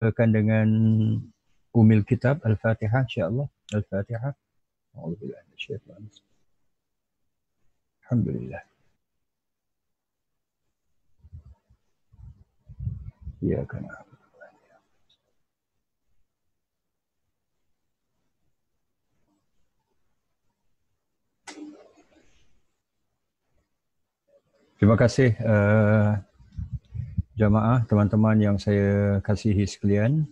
Akan dengan Umil Kitab Al-Fatihah insya-Allah. Al-Fatihah. A'udzubillahi minasyaitonir rajim. Alhamdulillah. Ya kan. Terima kasih jamaah, teman-teman yang saya kasihi sekalian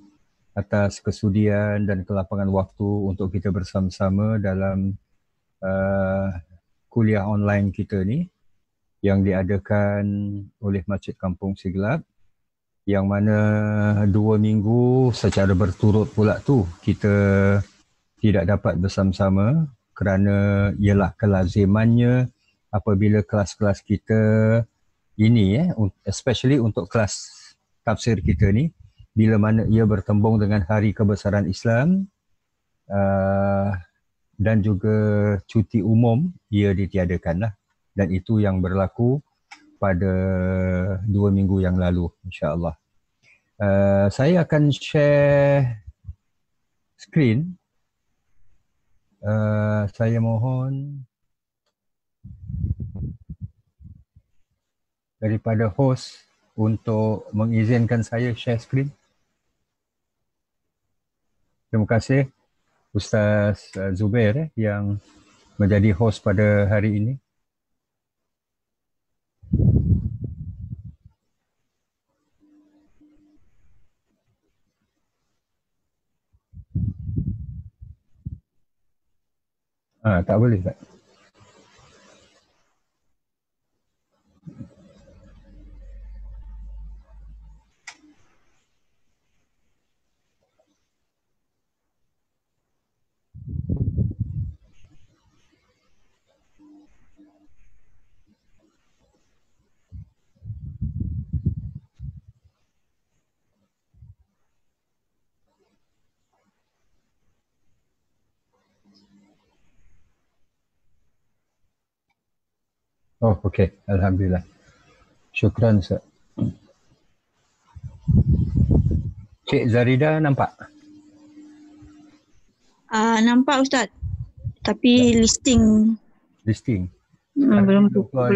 atas kesudian dan kelapangan waktu untuk kita bersama-sama dalam kuliah online kita ni yang diadakan oleh Masjid Kampung Siglap, yang mana 2 minggu secara berturut pula tu kita tidak dapat bersama-sama kerana ialah kelazimannya apabila kelas-kelas kita ini especially untuk kelas tafsir kita ni, bila mana ia bertembung dengan hari kebesaran Islam dan juga cuti umum, ia ditiadakan lah. Dan itu yang berlaku pada 2 minggu yang lalu, insya-Allah. Saya akan share screen. Saya mohon daripada host untuk mengizinkan saya share screen. Terima kasih Ustaz Zubair yang menjadi host pada hari ini. Tak boleh tak? Oh, okey. Alhamdulillah. Syukran, Ustaz. Cik Zarida nampak? Nampak Ustaz. Tapi listing belum buka.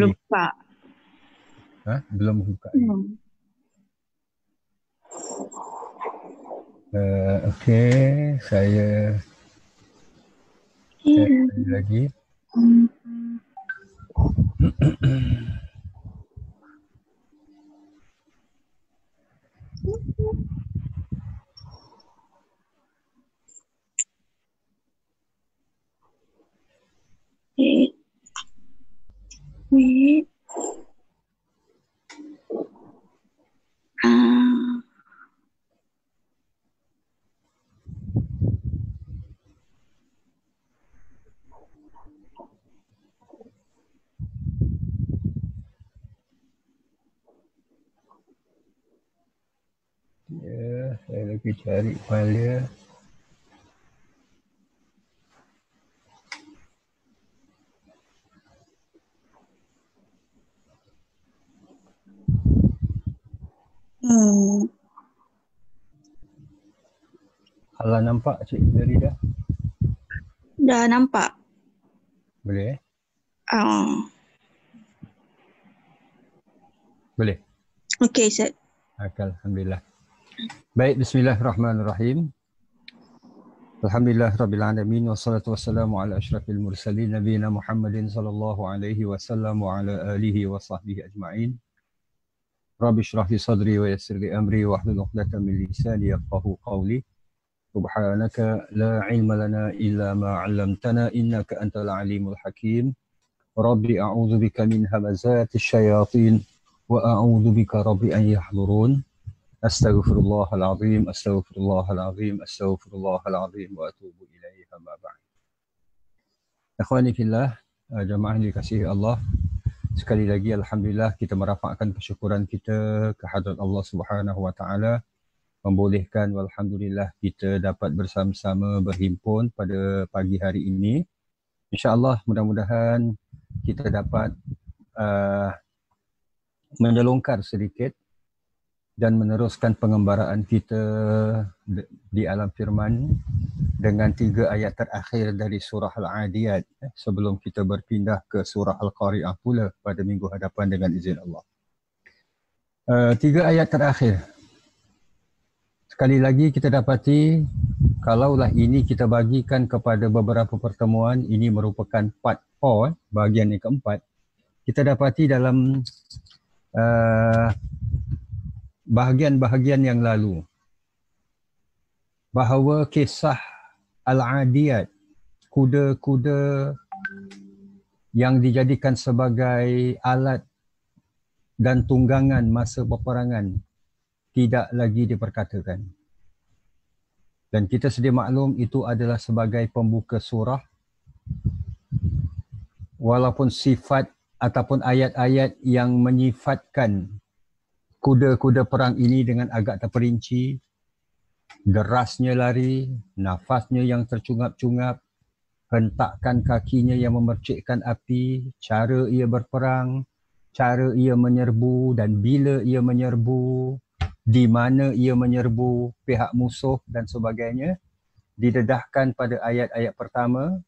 Belum buka. Okey, saya sekali lagi. Wait. Ya, saya lagi cari file dia. Kalau nampak Cik Zarida? Dah nampak. Boleh? Boleh. Okey, Ustaz. Alhamdulillah. Baik, bismillahirrahmanirrahim. Alhamdulillah rabbil alamin wassalatu wassalamu ala asyrafil mursalin nabiyina Muhammadin sallallahu alaihi wasallam wa ala alihi wa sahbihi ajma'in. Rabbi shrah li sadri wa yassir li amri wahlul 'uqdatam min lisani yafqahu qawli. Subhanaka la ilma lana illa ma 'allamtana innaka antal alimul hakim. Rabbi a'udzu bika min hamazatis syayatin wa a'udzu bika rabbi an yahdurun. Astaghfirullahalazim, astaghfirullahalazim, astaghfirullahalazim wa atubu ilaihi ma ba'd. Ikhwani fillah, jamaah yang dikasihi Allah, sekali lagi alhamdulillah kita merapakkan kesyukuran kita ke hadrat Allah Subhanahu wa taala, membolehkan walhamdulillah kita dapat bersama-sama berhimpun pada pagi hari ini. Insya-Allah mudah-mudahan kita dapat menyelongkar sedikit dan meneruskan pengembaraan kita di alam firman dengan 3 ayat terakhir dari surah Al-Adiyat sebelum kita berpindah ke surah Al-Qari'ah pula pada minggu hadapan dengan izin Allah. 3 ayat terakhir. Sekali lagi kita dapati kalaulah ini kita bagikan kepada beberapa pertemuan, ini merupakan part 4, bahagian yang keempat, kita dapati dalam bahagian-bahagian yang lalu bahawa kisah Al-Adiyat, kuda-kuda yang dijadikan sebagai alat dan tunggangan masa peperangan tidak lagi diperkatakan. Dan kita sedia maklum itu adalah sebagai pembuka surah, walaupun sifat ataupun ayat-ayat yang menyifatkan kuda-kuda perang ini dengan agak terperinci, derasnya lari, nafasnya yang tercungap-cungap, hentakan kakinya yang memercikkan api, cara ia berperang, cara ia menyerbu dan bila ia menyerbu, di mana ia menyerbu pihak musuh dan sebagainya, didedahkan pada ayat-ayat pertama,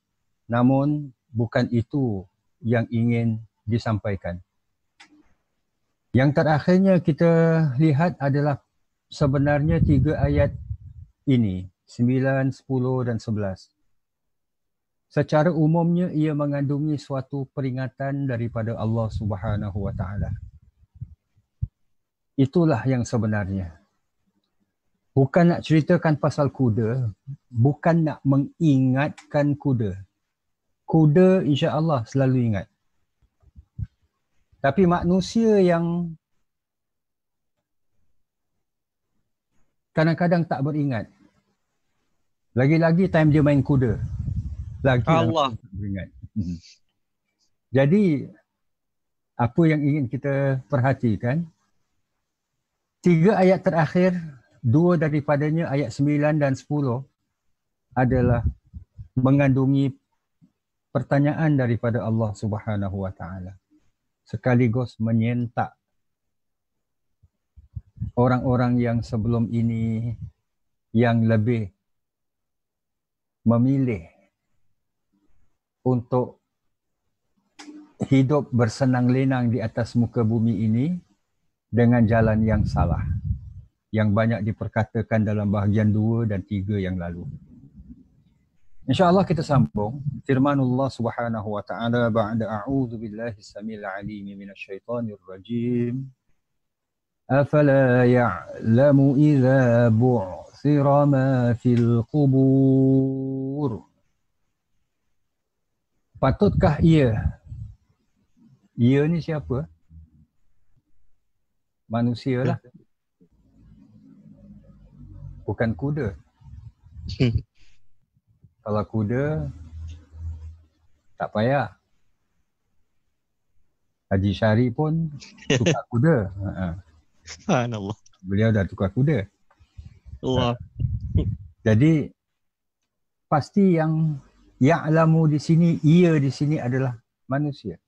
namun bukan itu yang ingin disampaikan. Yang terakhirnya kita lihat adalah sebenarnya 3 ayat ini, 9, 10 dan 11. Secara umumnya ia mengandungi suatu peringatan daripada Allah Subhanahu Wa Taala. Itulah yang sebenarnya. Bukan nak ceritakan pasal kuda, bukan nak mengingatkan kuda. Kuda insya-Allah selalu ingat. Tapi manusia yang kadang-kadang tak beringat. Lagi-lagi time dia main kuda. Lagi Allah tak beringat. Jadi apa yang ingin kita perhatikan, 3 ayat terakhir, 2 daripadanya ayat 9 dan 10 adalah mengandungi pertanyaan daripada Allah Subhanahu Wa Taala, sekaligus menyentak orang-orang yang sebelum ini yang lebih memilih untuk hidup bersenang lenang di atas muka bumi ini dengan jalan yang salah, yang banyak diperkatakan dalam bahagian 2 dan 3 yang lalu. InsyaAllah kita sambung firmanullah Subhanahu Wa Taala ba'da a'udzu billahi samil alim minasyaitonir rajim. Afala ya'lamu idza bu'thira ma fil qubur. Patutkah ia? Ia ni siapa? Manusia lah. Bukan kuda. Kalau kuda, tak payah. Haji Syari pun tukar kuda. Subhanallah. Beliau dah tukar kuda. Allah. Jadi, pasti yang ya'lamu di sini, ia di sini adalah manusia.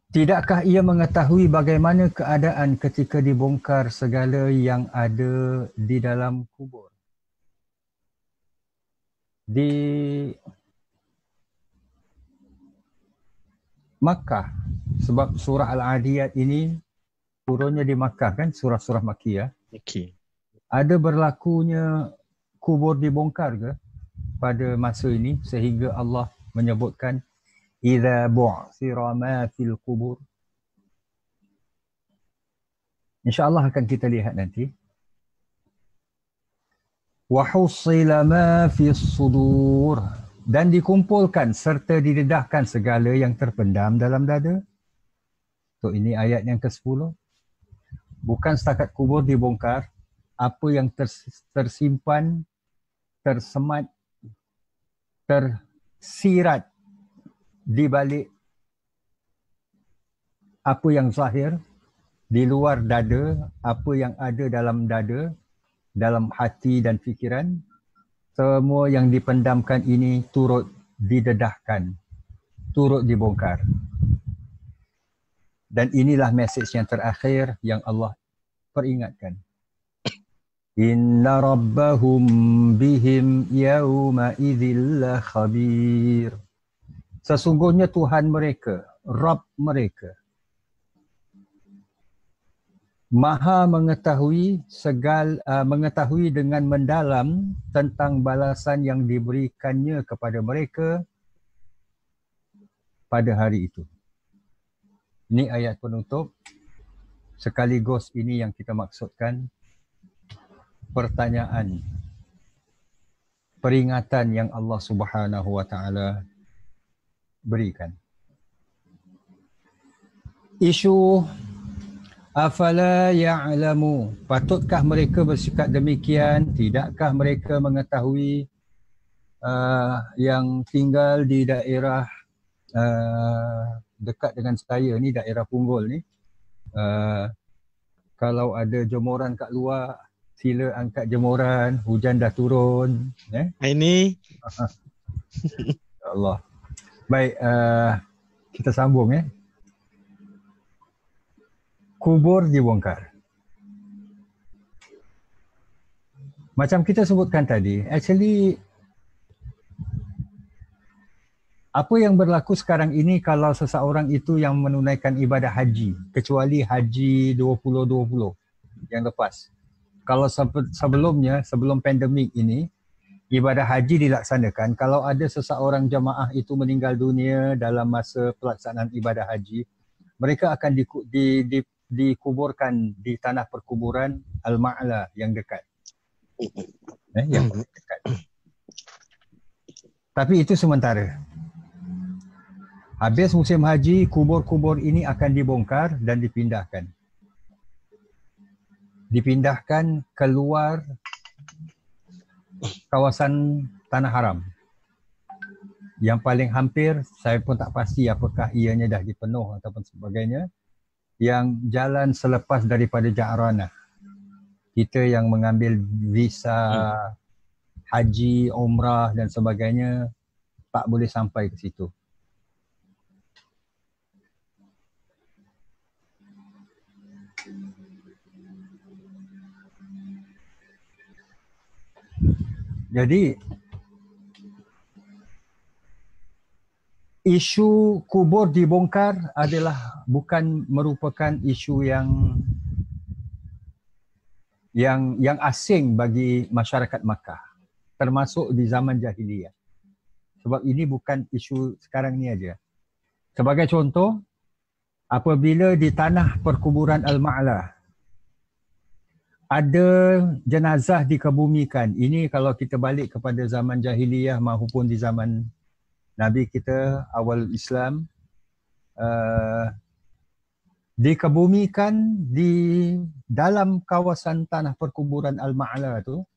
Tidakkah ia mengetahui bagaimana keadaan ketika dibongkar segala yang ada di dalam kubur? Di Makkah, sebab surah Al-Adiyat ini turunnya di Makkah kan, surah-surah Makkiyah. Okey. Ada berlakunya kubur dibongkar ke pada masa ini sehingga Allah menyebutkan idza bu'thira ma fil qubur? InsyaAllah akan kita lihat nanti. Wa hussila ma fis sudur, dan dikumpulkan serta didedahkan segala yang terpendam dalam dada. So ini ayat yang ke-10. Bukan setakat kubur dibongkar, apa yang tersimpan, tersemat, tersirat di balik apa yang zahir, di luar dada, apa yang ada dalam dada, dalam hati dan fikiran, semua yang dipendamkan ini turut didedahkan, turut dibongkar. Dan inilah mesej yang terakhir yang Allah peringatkan. Inna rabbahum bihim yawma idzil khabir. Sesungguhnya Tuhan mereka, Rabb mereka, Maha mengetahui mengetahui dengan mendalam tentang balasan yang diberikannya kepada mereka pada hari itu. Ini ayat penutup. Sekaligus ini yang kita maksudkan pertanyaan, peringatan yang Allah Subhanahu wa taala berikan. Isu afala ya'lamu, patutkah mereka bersikap demikian? Tidakkah mereka mengetahui yang tinggal di daerah dekat dengan saya ni, daerah Punggol ni, kalau ada jemuran kat luar, sila angkat jemuran, hujan dah turun. Ini Allah. Baik, kita sambung kubur dibongkar. Macam kita sebutkan tadi, actually apa yang berlaku sekarang ini kalau seseorang itu yang menunaikan ibadah haji, kecuali haji 2020 yang lepas. Kalau sebelumnya, sebelum pandemik ini, ibadah haji dilaksanakan, kalau ada seseorang jemaah itu meninggal dunia dalam masa pelaksanaan ibadah haji, mereka akan dikuburkan di tanah perkuburan Al-Ma'la yang dekat. Yang dekat. Tapi itu sementara. Habis musim haji, kubur-kubur ini akan dibongkar dan dipindahkan. Dipindahkan keluar kawasan Tanah Haram. Yang paling hampir, saya pun tak pasti apakah ianya dah dipenuh ataupun sebagainya, yang jalan selepas daripada Ja'ranah. Kita yang mengambil visa haji, umrah dan sebagainya tak boleh sampai ke situ. Jadi isu kubur dibongkar adalah bukan merupakan isu yang asing bagi masyarakat Makkah, termasuk di zaman jahiliyah. Sebab ini bukan isu sekarang ni aja. Sebagai contoh, apabila di tanah perkuburan Al-Ma'la ada jenazah dikebumikan, ini kalau kita balik kepada zaman jahiliyah maupun di zaman Nabi kita awal Islam, dikebumikan di dalam kawasan tanah perkuburan Al-Ma'la tu,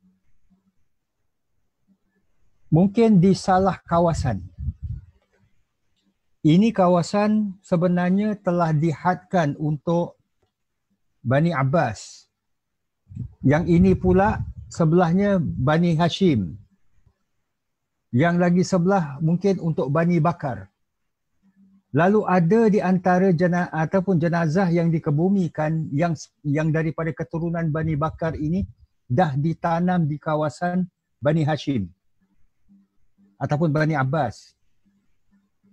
mungkin di salah kawasan. Ini kawasan sebenarnya telah dihadkan untuk Bani Abbas. Yang ini pula sebelahnya Bani Hashim. Yang lagi sebelah mungkin untuk Bani Bakar. Lalu ada di antara jenazah yang dikebumikan yang daripada keturunan Bani Bakar ini dah ditanam di kawasan Bani Hashim ataupun Bani Abbas.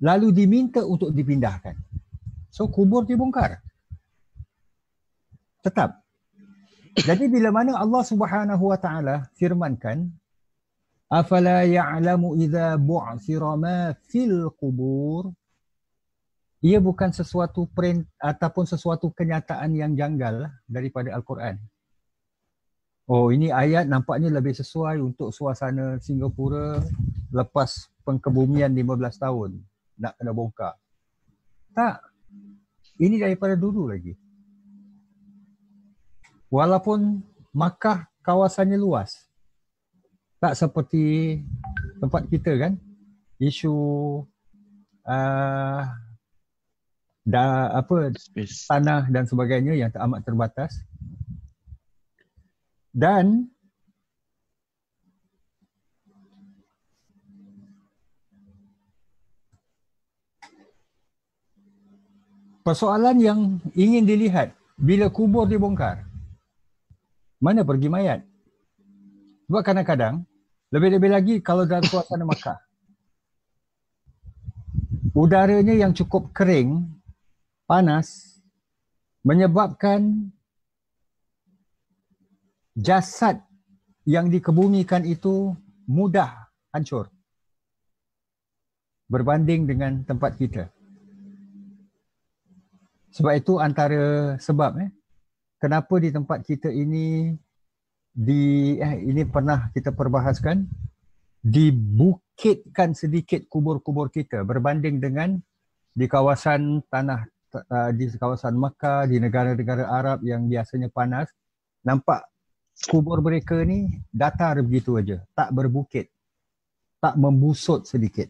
Lalu diminta untuk dipindahkan. So kubur dibongkar. Tetap. Jadi bila mana Allah Subhanahu wa taala firmankan, afala ya'lamu idza bu'thira ma fil qubur, ia bukan sesuatu ataupun sesuatu kenyataan yang janggal daripada Al-Quran. Oh, ini ayat nampaknya lebih sesuai untuk suasana Singapura lepas pengkebumian 15 tahun nak kena bongkar. Tak. Ini daripada dulu lagi. Walaupun Makkah kawasannya luas, tak seperti tempat kita kan, isu tanah dan sebagainya yang amat terbatas. Dan Persoalan yang ingin dilihat bila kubur dibongkar, mana pergi mayat? Sebab kadang-kadang, lebih-lebih lagi kalau dalam suasana Makkah, udaranya yang cukup kering, panas, menyebabkan jasad yang dikebumikan itu mudah hancur berbanding dengan tempat kita. Sebab itu antara sebab kenapa di tempat kita ini ini pernah kita perbahaskan, dibukitkan sedikit kubur-kubur kita berbanding dengan di kawasan di kawasan Makkah, di negara-negara Arab yang biasanya panas. Nampak kubur mereka ni datar begitu aja, tak berbukit, tak membusut sedikit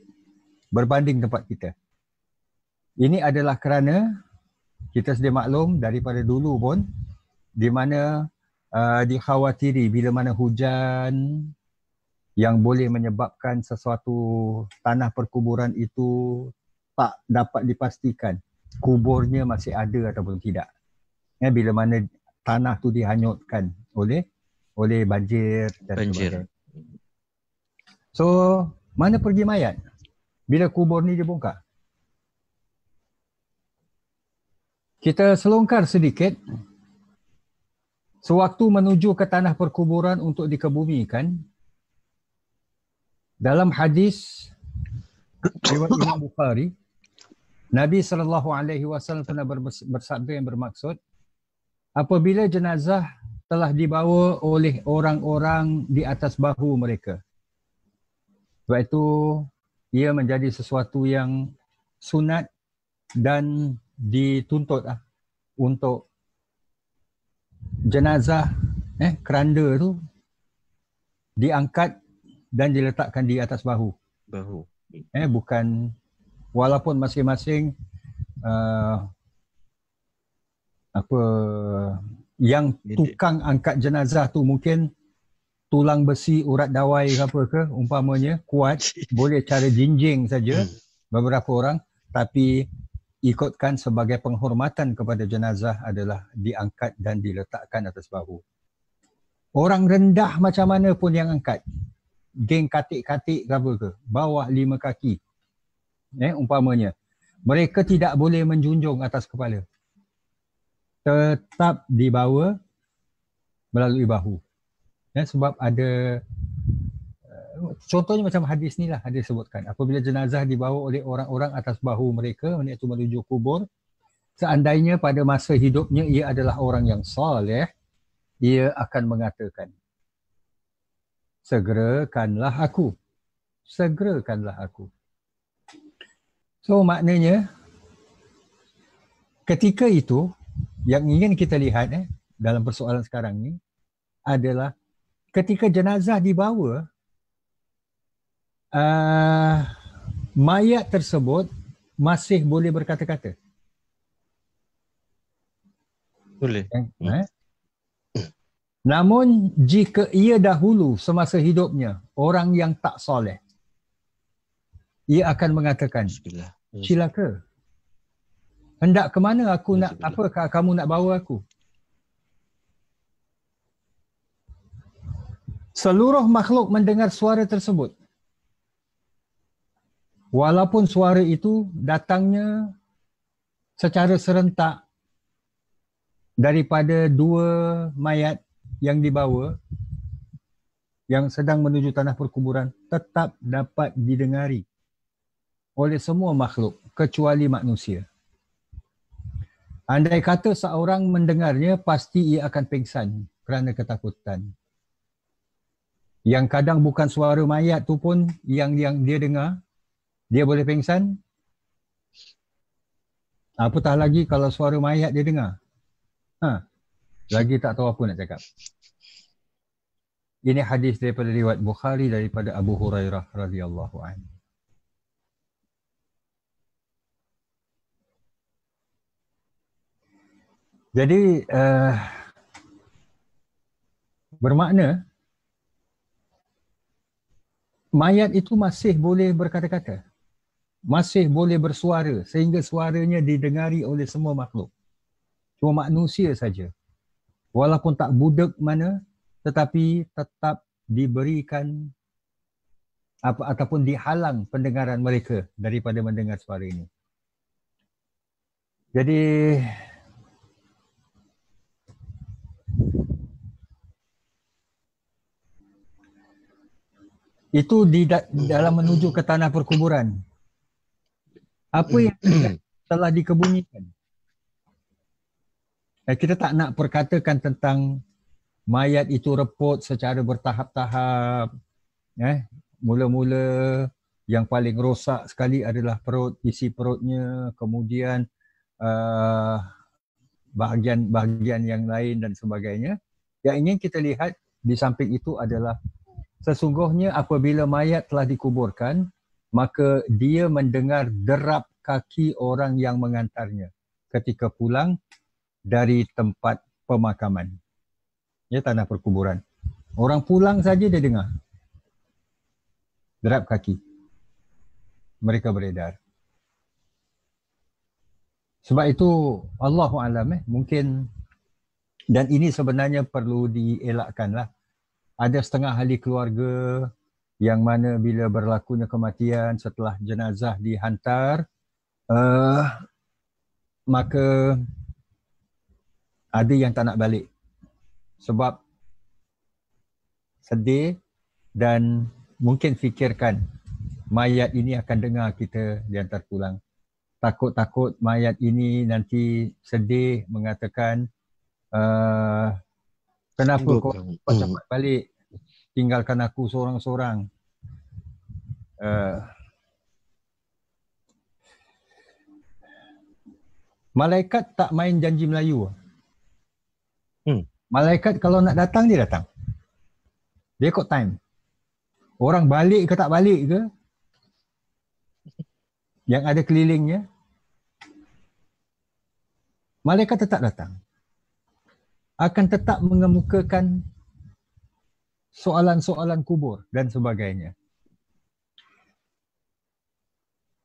berbanding tempat kita. Ini adalah kerana kita sedia maklum daripada dulu pun, di mana dikhawatiri bila mana hujan yang boleh menyebabkan sesuatu tanah perkuburan itu tak dapat dipastikan kuburnya masih ada ataupun tidak. Bila mana tanah tu dihanyutkan oleh banjir dan sebagainya. So, mana pergi mayat bila kubur ni dibongkar? Kita selongkar sedikit. Sewaktu menuju ke tanah perkuburan untuk dikebumikan, dalam hadis riwayat Imam Bukhari, Nabi SAW pernah bersabda yang bermaksud, apabila jenazah telah dibawa oleh orang-orang di atas bahu mereka. Sebab itu ia menjadi sesuatu yang sunat dan dituntut untuk jenazah keranda tu diangkat dan diletakkan di atas bahu. Bukan, walaupun masing-masing yang tukang angkat jenazah tu mungkin tulang besi, urat dawai ke apa ke umpamanya kuat, boleh cara jinjing saja beberapa orang, tapi ikutkan sebagai penghormatan kepada jenazah adalah diangkat dan diletakkan atas bahu. Orang rendah macam mana pun yang angkat, geng katik-katik ke apa ke, bawah 5 kaki umpamanya, mereka tidak boleh menjunjung atas kepala, tetap dibawa melalui bahu. Sebab ada contohnya macam hadis ni lah, hadis sebutkan apabila jenazah dibawa oleh orang-orang atas bahu mereka, iaitu menuju kubur, seandainya pada masa hidupnya ia adalah orang yang soleh, ia akan mengatakan, segerakanlah aku, segerakanlah aku. So maknanya ketika itu yang ingin kita lihat dalam persoalan sekarang ni adalah ketika jenazah dibawa, mayat tersebut masih boleh berkata-kata. Boleh. Namun jika ia dahulu semasa hidupnya orang yang tak soleh, ia akan mengatakan, cilaka, hendak ke mana aku nak, apakah kamu nak bawa aku? Seluruh makhluk mendengar suara tersebut. Walaupun suara itu datangnya secara serentak daripada dua mayat yang dibawa, yang sedang menuju tanah perkuburan, tetap dapat didengari oleh semua makhluk kecuali manusia. Andai kata seorang mendengarnya, pasti ia akan pingsan kerana ketakutan. Yang kadang bukan suara mayat tu pun yang dia dengar, dia boleh pingsan. Apatah lagi kalau suara mayat dia dengar. Lagi tak tahu apa nak cakap. Ini hadis daripada riwayat Bukhari daripada Abu Hurairah radhiyallahu anhu. Jadi bermakna mayat itu masih boleh berkata-kata. masih boleh bersuara sehingga suaranya didengari oleh semua makhluk. Cuma manusia saja. Walaupun tak budak mana, tetapi tetap diberikan ataupun dihalang pendengaran mereka daripada mendengar suara ini. Jadi itu dalam menuju ke tanah perkuburan. Apa yang telah dikebumikan? Kita tak nak perkatakan tentang mayat itu reput secara bertahap-tahap. Mula-mula yang paling rosak sekali adalah perut, isi perutnya, kemudian bahagian-bahagian yang lain dan sebagainya. Yang ingin kita lihat di samping itu adalah sesungguhnya apabila mayat telah dikuburkan, maka dia mendengar derap kaki orang yang mengantarnya ketika pulang dari tempat pemakaman. Ya, tanah perkuburan. Orang pulang saja dia dengar derap kaki mereka beredar. Sebab itu Allahu a'lam, mungkin, dan ini sebenarnya perlu dielakkanlah. Ada setengah ahli keluarga yang mana bila berlakunya kematian setelah jenazah dihantar, maka ada yang tak nak balik sebab sedih dan mungkin fikirkan mayat ini akan dengar kita dihantar pulang. Takut-takut mayat ini nanti sedih mengatakan, kenapa kau cepat balik tinggalkan aku seorang-seorang. Malaikat tak main janji Melayu. Malaikat kalau nak datang, dia datang. Dia ikut time. Orang balik ke tak balik ke, yang ada kelilingnya, malaikat tetap datang. Akan tetap mengemukakan soalan-soalan kubur dan sebagainya.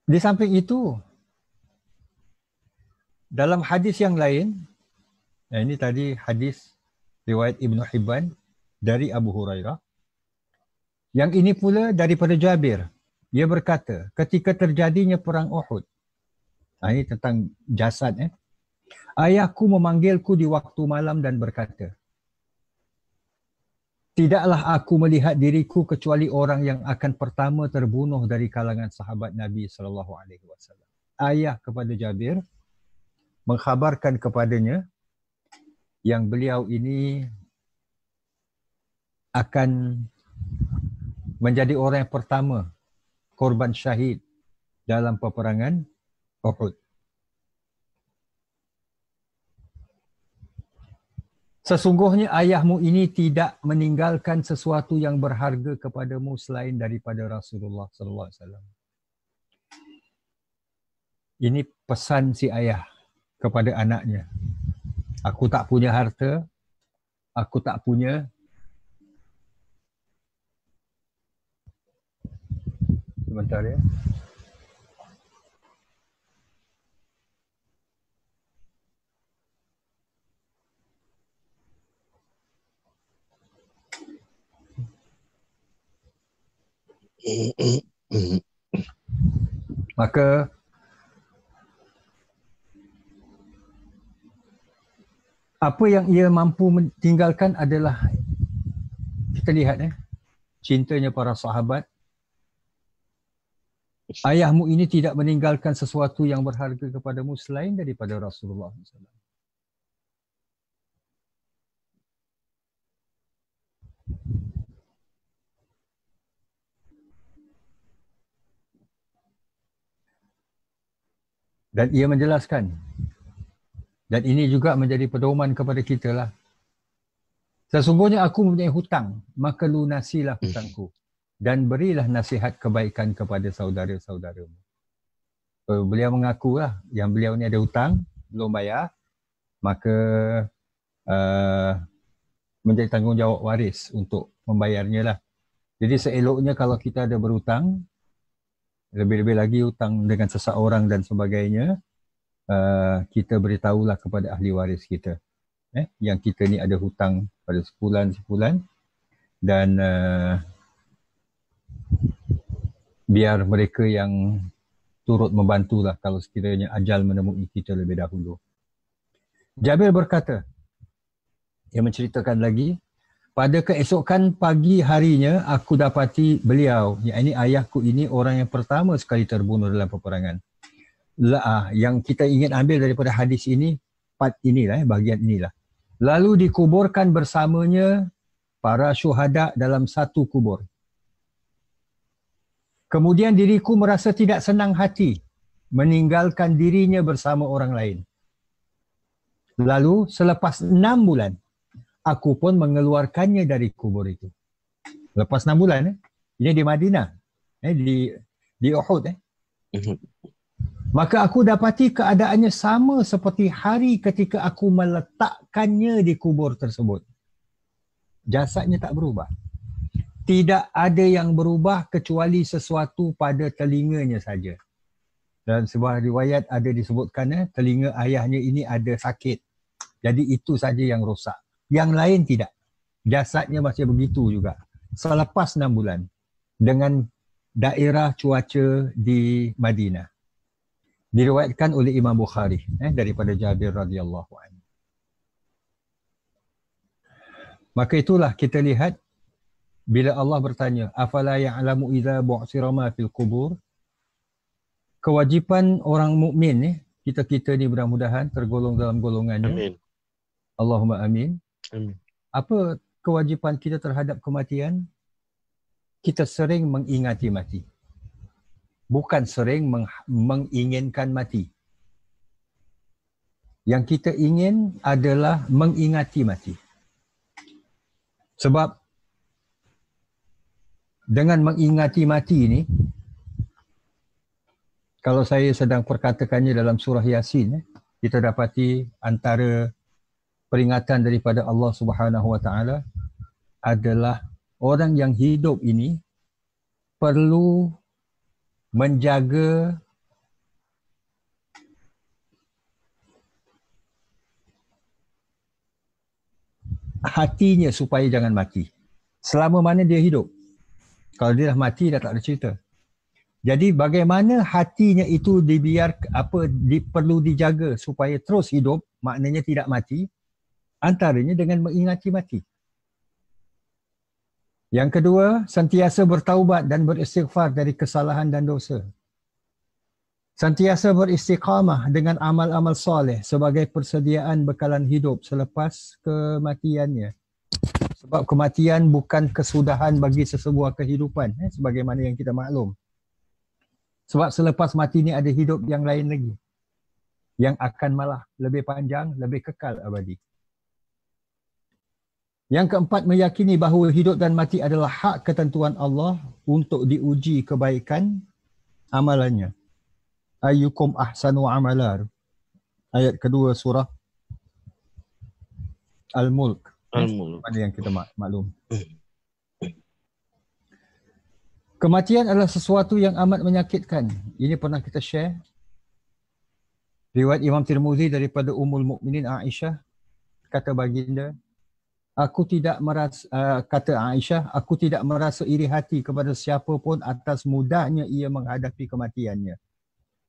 Di samping itu, dalam hadis yang lain, ini tadi hadis riwayat Ibn Hibban dari Abu Hurairah. Yang ini pula daripada Jabir. Dia berkata, ketika terjadinya perang Uhud, ini tentang jasad, ayahku memanggilku di waktu malam dan berkata, tidaklah aku melihat diriku kecuali orang yang akan pertama terbunuh dari kalangan sahabat Nabi SAW. Ayah kepada Jabir mengkhabarkan kepadanya yang beliau ini akan menjadi orang yang pertama korban syahid dalam peperangan Uhud. Sesungguhnya ayahmu ini tidak meninggalkan sesuatu yang berharga kepadamu selain daripada Rasulullah sallallahu alaihi wasallam. Ini pesan si ayah kepada anaknya. Aku tak punya harta, aku tak punya. Sebentar ya. Maka apa yang ia mampu meninggalkan adalah, kita lihat cintanya para sahabat. Ayahmu ini tidak meninggalkan sesuatu yang berharga kepadamu selain daripada Rasulullah SAW. Dan ia menjelaskan, dan ini juga menjadi pedoman kepada kita lah. Sesungguhnya aku mempunyai hutang, maka lunasilah hutangku dan berilah nasihat kebaikan kepada saudara-saudaramu. Beliau mengakulah yang beliau ni ada hutang, belum bayar, maka menjadi tanggungjawab waris untuk membayarnya lah. Jadi seeloknya kalau kita ada berhutang, Lebih-lebih lagi hutang dengan seseorang dan sebagainya, kita beritahulah kepada ahli waris kita yang kita ni ada hutang pada sebulan dan biar mereka yang turut membantulah kalau sekiranya ajal menemui kita lebih dahulu. Jabir berkata, dia menceritakan lagi, pada keesokan pagi harinya aku dapati beliau, yakni ayahku ini orang yang pertama sekali terbunuh dalam peperangan. Yang kita ingin ambil daripada hadis ini, part inilah, bahagian inilah. Lalu dikuburkan bersamanya para syuhada dalam satu kubur. Kemudian diriku merasa tidak senang hati meninggalkan dirinya bersama orang lain. Lalu selepas 6 bulan, aku pun mengeluarkannya dari kubur itu. Lepas 6 bulan, ini di Madinah, di Uhud. Maka aku dapati keadaannya sama seperti hari ketika aku meletakkannya di kubur tersebut. Jasadnya tak berubah. Tidak ada yang berubah kecuali sesuatu pada telinganya saja. Dalam sebuah riwayat ada disebutkan telinga ayahnya ini ada sakit. Jadi itu saja yang rosak. Yang lain tidak. Jasadnya masih begitu juga. Selepas 6 bulan dengan daerah cuaca di Madinah. Diriwayatkan oleh Imam Bukhari daripada Jabir radhiyallahu anhu. Maka itulah kita lihat bila Allah bertanya, afala ya'lamu idza bu'thira ma fil qubur. Kewajipan orang mukmin kita ni mudah-mudahan tergolong dalam golongannya. Amin. Allahumma amin. Amin. Apa kewajipan kita terhadap kematian? Kita sering mengingati mati. Bukan sering menginginkan mati. Yang kita ingin adalah mengingati mati. Sebab dengan mengingati mati ini, kalau saya sedang perkatakannya dalam surah Yasin, kita dapati antara peringatan daripada Allah Subhanahu Wa Taala adalah orang yang hidup ini perlu menjaga hatinya supaya jangan mati. Selama mana dia hidup. Kalau dia dah mati, dah tak ada cerita. Jadi bagaimana hatinya itu perlu dijaga supaya terus hidup, maknanya tidak mati, antaranya dengan mengingati mati. Yang kedua, sentiasa bertaubat dan beristighfar dari kesalahan dan dosa. Sentiasa beristiqamah dengan amal-amal soleh sebagai persediaan bekalan hidup selepas kematiannya. Sebab kematian bukan kesudahan bagi sesebuah kehidupan, sebagaimana yang kita maklum. Sebab selepas mati ni ada hidup yang lain lagi. Yang akan malah lebih panjang, lebih kekal abadi. Yang keempat, meyakini bahawa hidup dan mati adalah hak ketentuan Allah untuk diuji kebaikan amalannya. Ayyukum ahsanu amala. Ayat kedua surah Al-Mulk. Mana yang kita maklum. Kematian adalah sesuatu yang amat menyakitkan. Ini pernah kita share. Riwayat Imam Tirmizi daripada Ummul Mukminin Aisyah. Kata baginda, kata Aisyah, aku tidak merasa iri hati kepada siapa pun atas mudahnya ia menghadapi kematiannya.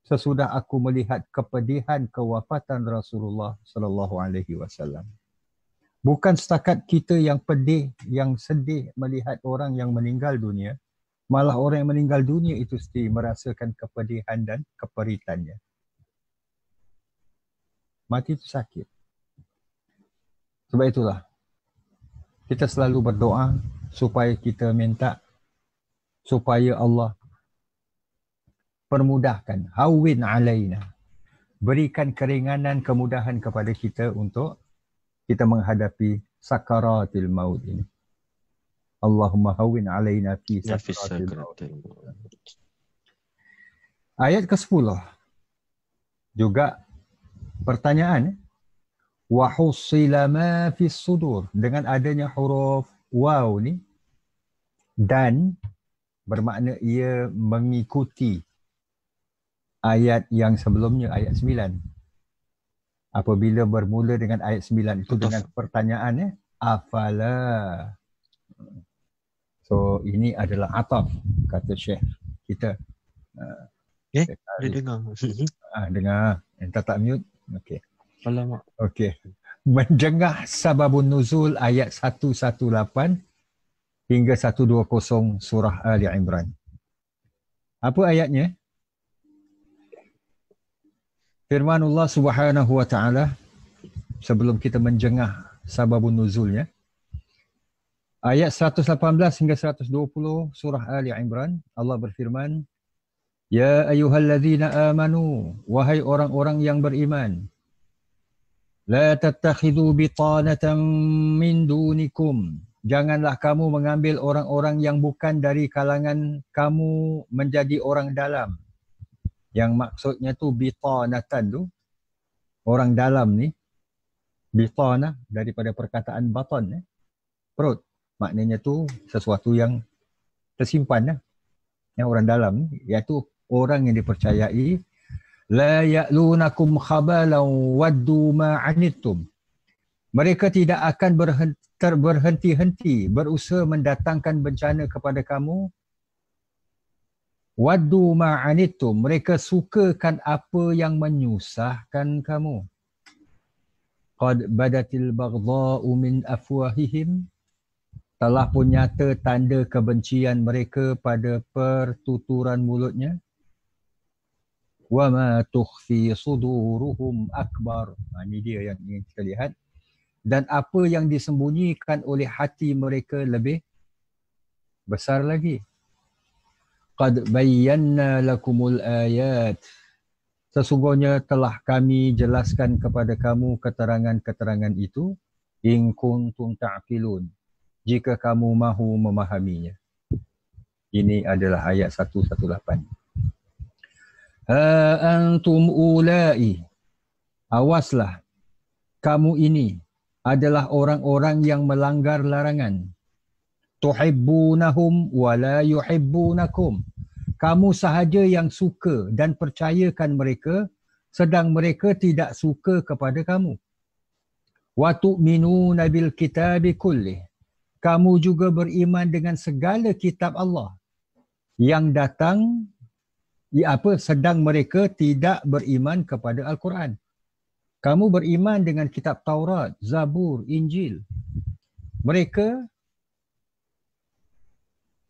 Sesudah aku melihat kepedihan kewafatan Rasulullah sallallahu alaihi wasallam. Bukan setakat kita yang pedih, yang sedih melihat orang yang meninggal dunia, malah orang yang meninggal dunia itu sendiri merasakan kepedihan dan keperitannya. Mati itu sakit. Sebab itulah kita selalu berdoa supaya kita minta supaya Allah permudahkan, hawwin alaina, berikan keringanan, kemudahan kepada kita untuk kita menghadapi sakaratil maut ini. Allahumma hawwin alaina fi sakaratil maut. Ayat ke-10 juga pertanyaan, wa husila ma fis sudur, dengan adanya huruf waw ni, dan bermakna ia mengikuti ayat yang sebelumnya, ayat 9. Apabila bermula dengan ayat 9 itu dengan pertanyaan afala. So ini adalah ataf, kata Syekh kita. Dia dengar. Dengar. Entah tak mute? Okey. Alamak. Okey. Menjengah sababun nuzul ayat 118 hingga 120 surah Ali Imran. Apa ayatnya? Firman Allah Subhanahu wa taala sebelum kita menjengah sababun nuzulnya. Ayat 118 hingga 120 surah Ali Imran, Allah berfirman, Ya ayyuhalladzina amanu, wahai orang-orang yang beriman, la tattakhidhu bitanatan min dunikum. Janganlah kamu mengambil orang-orang yang bukan dari kalangan kamu menjadi orang dalam. Yang maksudnya tu bitanatan tu, orang dalam ni. Bitana daripada perkataan batan, perut. Maknanya tu sesuatu yang tersimpan. Yang orang dalam ni, iaitu orang yang dipercayai la ya'lunakum khabalan waddu ma anittum. Mereka tidak akan berhenti-henti berusaha mendatangkan bencana kepada kamu. Waddu ma anittum, mereka sukakan apa yang menyusahkan kamu. Qad badatil baghdha'u min afwahihim, telah pun nyata tanda kebencian mereka pada pertuturan mulutnya. Wa ma tukhfi suduruhum akbar. Ini dia yang ingin kita lihat. Dan apa yang disembunyikan oleh hati mereka lebih besar lagi. Qad bayyana lakumul ayat. Sesungguhnya telah kami jelaskan kepada kamu keterangan-keterangan itu. In kuntum ta'qilun. Jika kamu mahu memahaminya. Ini adalah ayat 118. Antum ulai. Awaslah. Kamu ini adalah orang-orang yang melanggar larangan. Tuhibbunahum wa la yuhibbunakum. Kamu sahaja yang suka dan percayakan mereka, sedang mereka tidak suka kepada kamu. Wa tu'minuna bil kitabi kullih. Kamu juga beriman dengan segala kitab Allah yang datang, sedang mereka tidak beriman kepada Al-Quran. Kamu beriman dengan kitab Taurat, Zabur, Injil. Mereka,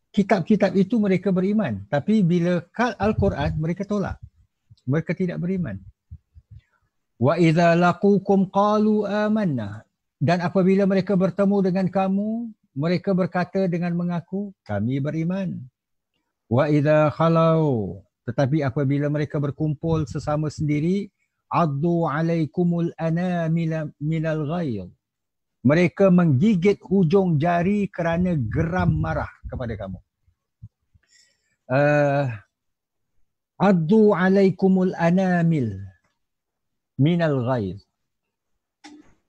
kitab-kitab itu mereka beriman. Tapi bila Al-Quran, mereka tolak. Mereka tidak beriman. Wa idza laqukum qalu amanna. Dan apabila mereka bertemu dengan kamu, mereka berkata dengan mengaku, kami beriman. Wa idza khalau. Tetapi apabila mereka berkumpul sesama sendiri, addu alaikumul anamila minal ghayr. Mereka menggigit hujung jari kerana geram marah kepada kamu. Addu alaikumul anamil minal ghayr.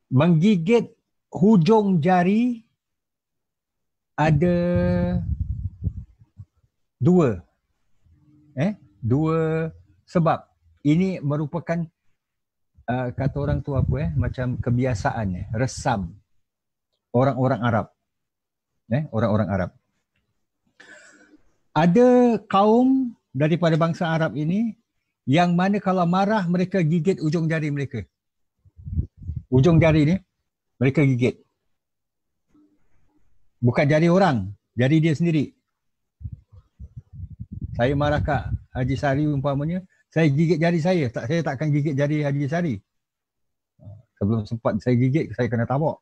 Menggigit hujung jari ada dua. Dua sebab. Ini merupakan kata orang tu apa macam kebiasaan resam orang-orang Arab. Orang-orang Arab. Ada kaum daripada bangsa Arab ini yang mana kalau marah mereka gigit ujung jari mereka. Ujung jari ni mereka gigit. Bukan jari orang, jari dia sendiri. Saya marah Kak Haji Sari umpamanya, saya gigit jari saya. Saya takkan gigit jari Haji Sari. Sebelum sempat saya gigit, saya kena tabak.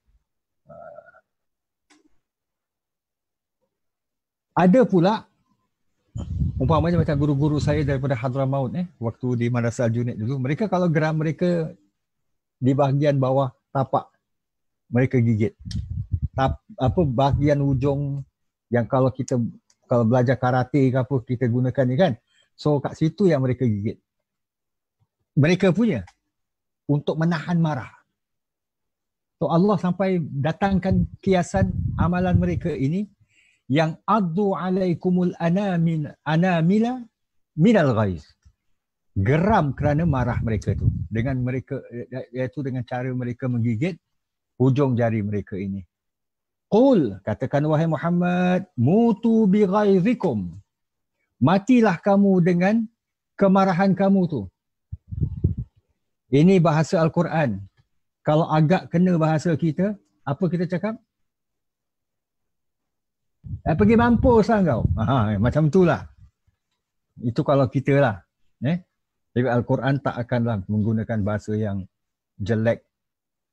Ada pula, umpamanya macam guru-guru saya daripada Hadramaut, waktu di Madrasah Al-Junaid dulu, mereka kalau geram mereka di bahagian bawah tapak, mereka gigit. Bahagian ujung yang kalau belajar karate ke apa kita gunakan ni kan. So kat situ yang mereka gigit. Mereka punya untuk menahan marah. So Allah sampai datangkan kiasan amalan mereka ini yang addu alaikumul anamila minal ghaiz. geram kerana marah mereka tu. Dengan mereka, iaitu dengan cara mereka menggigit hujung jari mereka ini. Qul, katakan wahai Muhammad, mutu bi ghaizikum. Matilah kamu dengan kemarahan kamu tu. Ini bahasa Al-Quran. Kalau agak kena bahasa kita, apa kita cakap? Pergi mampus lah kau. Macam itulah. Itu kalau kita lah. Tapi Al-Quran tak akanlah menggunakan bahasa yang jelek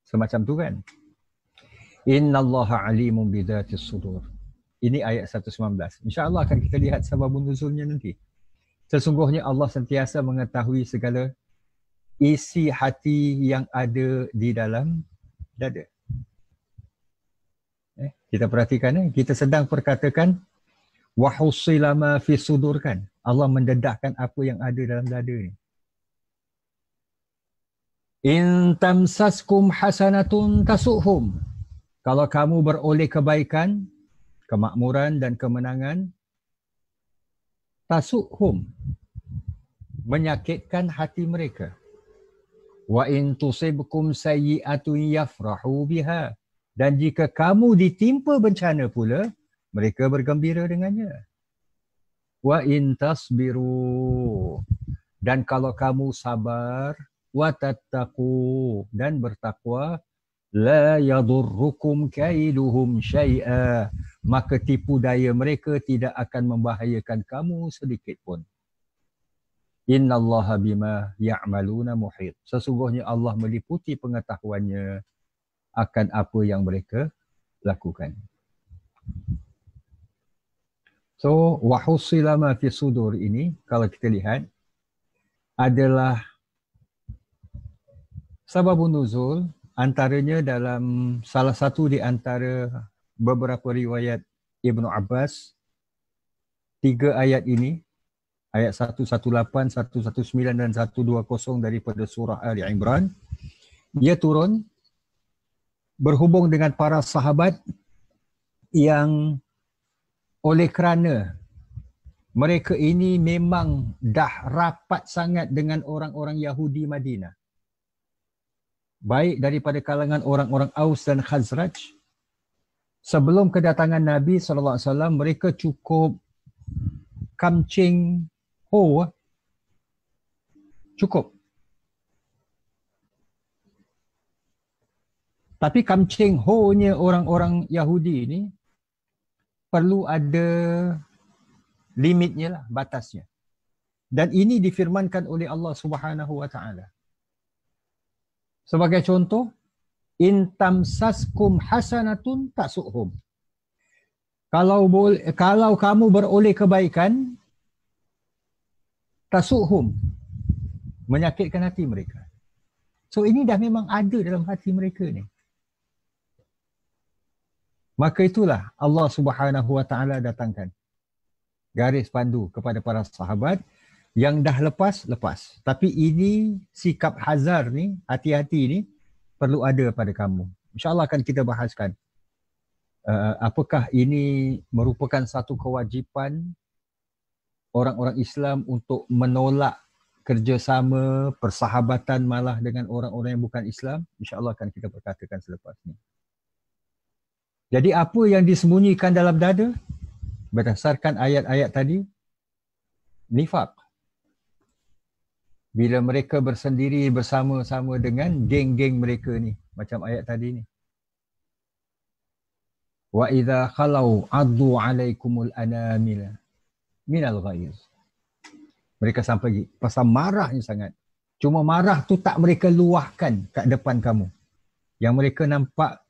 semacam tu kan. Innallaha alimun bidhatis sudur. Ini ayat 119. InsyaAllah akan kita lihat sababun nuzulnya nanti. Sesungguhnya Allah sentiasa mengetahui segala isi hati yang ada di dalam dada. Kita perhatikan, kita sedang perkatakan wahussila ma fi sudur kan. Allah mendedahkan apa yang ada dalam dada ni. In tamsaskum hasanatun tasuhum. Kalau kamu beroleh kebaikan, kemakmuran dan kemenangan, tasuhum, menyakitkan hati mereka. Wa in tusibkum sayyi'atun yafrahu biha. Dan jika kamu ditimpa bencana pula, mereka bergembira dengannya. Wa in tasbiru. Dan kalau kamu sabar, wa tattaqu, dan bertakwa, la yadurrukum kaiduhum syai'a. Maka tipu daya mereka tidak akan membahayakan kamu sedikit pun. Innallaha bima ya'maluna muhit. Sesungguhnya Allah meliputi pengetahuannya akan apa yang mereka lakukan. So, wahussila ma fi sudur ini, kalau kita lihat, adalah sababun nuzul, antaranya dalam salah satu di antara beberapa riwayat Ibnu Abbas, 3 ayat ini, ayat 118, 119 dan 120 daripada surah Ali Imran, ia turun berhubung dengan para sahabat yang oleh kerana mereka ini memang dah rapat sangat dengan orang-orang Yahudi Madinah. Baik daripada kalangan orang-orang Aus dan Khazraj. Sebelum kedatangan Nabi SAW, mereka cukup kamcing ho. Cukup. Tapi kamcing ho-nya orang-orang Yahudi ini perlu ada limitnya lah, batasnya. Dan ini difirmankan oleh Allah Subhanahu wa taala. Sebagai contoh, in tamsaskum hasanatun tasuhum. Kalau kamu beroleh kebaikan, tasuhum, menyakitkan hati mereka. So ini dah memang ada dalam hati mereka ni. Maka itulah Allah Subhanahu wa taala datangkan garis pandu kepada para sahabat yang dah lepas. Tapi ini sikap hazar ni, hati-hati ni perlu ada pada kamu. InsyaAllah akan kita bahaskan apakah ini merupakan satu kewajipan orang-orang Islam untuk menolak kerjasama, persahabatan malah dengan orang-orang yang bukan Islam. InsyaAllah akan kita perkatakan selepas ni. Jadi apa yang disembunyikan dalam dada berdasarkan ayat-ayat tadi? Nifaq. Bila mereka bersendiri bersama-sama dengan geng-geng mereka ni, macam ayat tadi ni. Wa idza khalau addu alaikumul anamila minal ghaiz. Mereka sampai pasal marahnya sangat. Cuma marah tu tak mereka luahkan kat depan kamu. Yang mereka nampak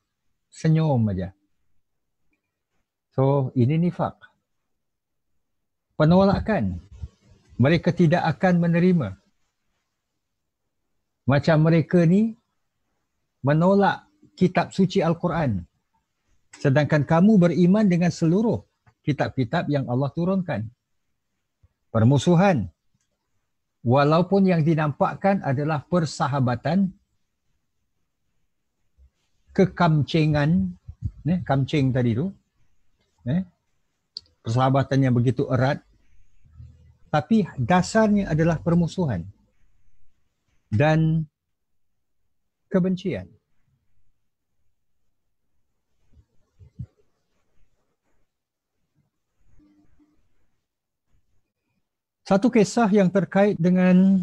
senyum aja. So, ini nifaq. Penolakan. Mereka tidak akan menerima. Macam mereka ni menolak kitab suci Al-Quran. Sedangkan kamu beriman dengan seluruh kitab-kitab yang Allah turunkan. Permusuhan. Walaupun yang dinampakkan adalah persahabatan, kekamcingan, kamcing tadi tu, persahabatan yang begitu erat, tapi dasarnya adalah permusuhan. dan kebencian. Satu kisah yang terkait dengan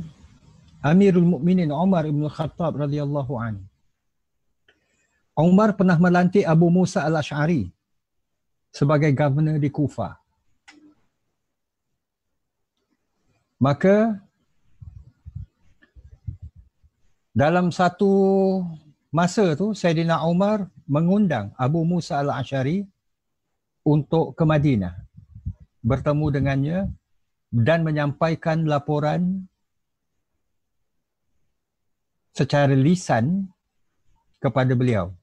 Amirul Mukminin Umar bin Khattab radhiyallahu anhu. Umar pernah melantik Abu Musa al-Ash'ari sebagai governor di Kufah. Maka dalam satu masa tu Saidina Umar mengundang Abu Musa al-Ash'ari untuk ke Madinah, bertemu dengannya dan menyampaikan laporan secara lisan kepada beliau.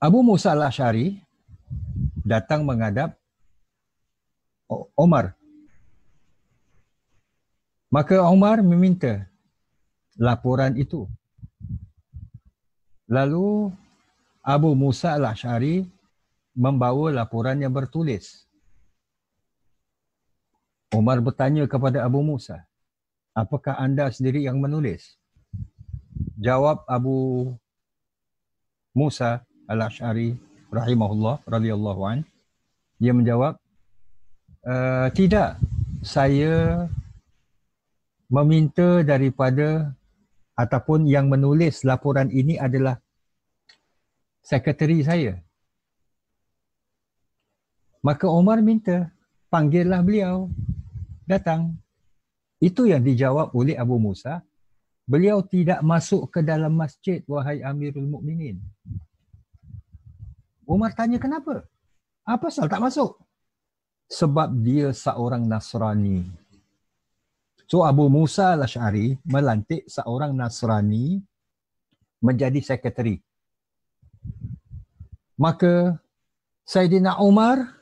Abu Musa al-Ash'ari datang menghadap Umar. Maka Umar meminta laporan itu. Lalu Abu Musa al-Ash'ari membawa laporan yang bertulis. Umar bertanya kepada Abu Musa, apakah anda sendiri yang menulis? Jawab Abu Musa al-Ash'ari rahimahullah radhiyallahu an. Dia menjawab, tidak, saya meminta daripada ataupun yang menulis laporan ini adalah sekretari saya. Maka Umar minta, panggillah beliau datang. Itu yang dijawab oleh Abu Musa. Beliau tidak masuk ke dalam masjid, wahai Amirul Mukminin. Umar tanya kenapa? Apa pasal tak masuk? Sebab dia seorang Nasrani. So Abu Musa al-Ash'ari melantik seorang Nasrani menjadi sekretari. Maka Saidina Umar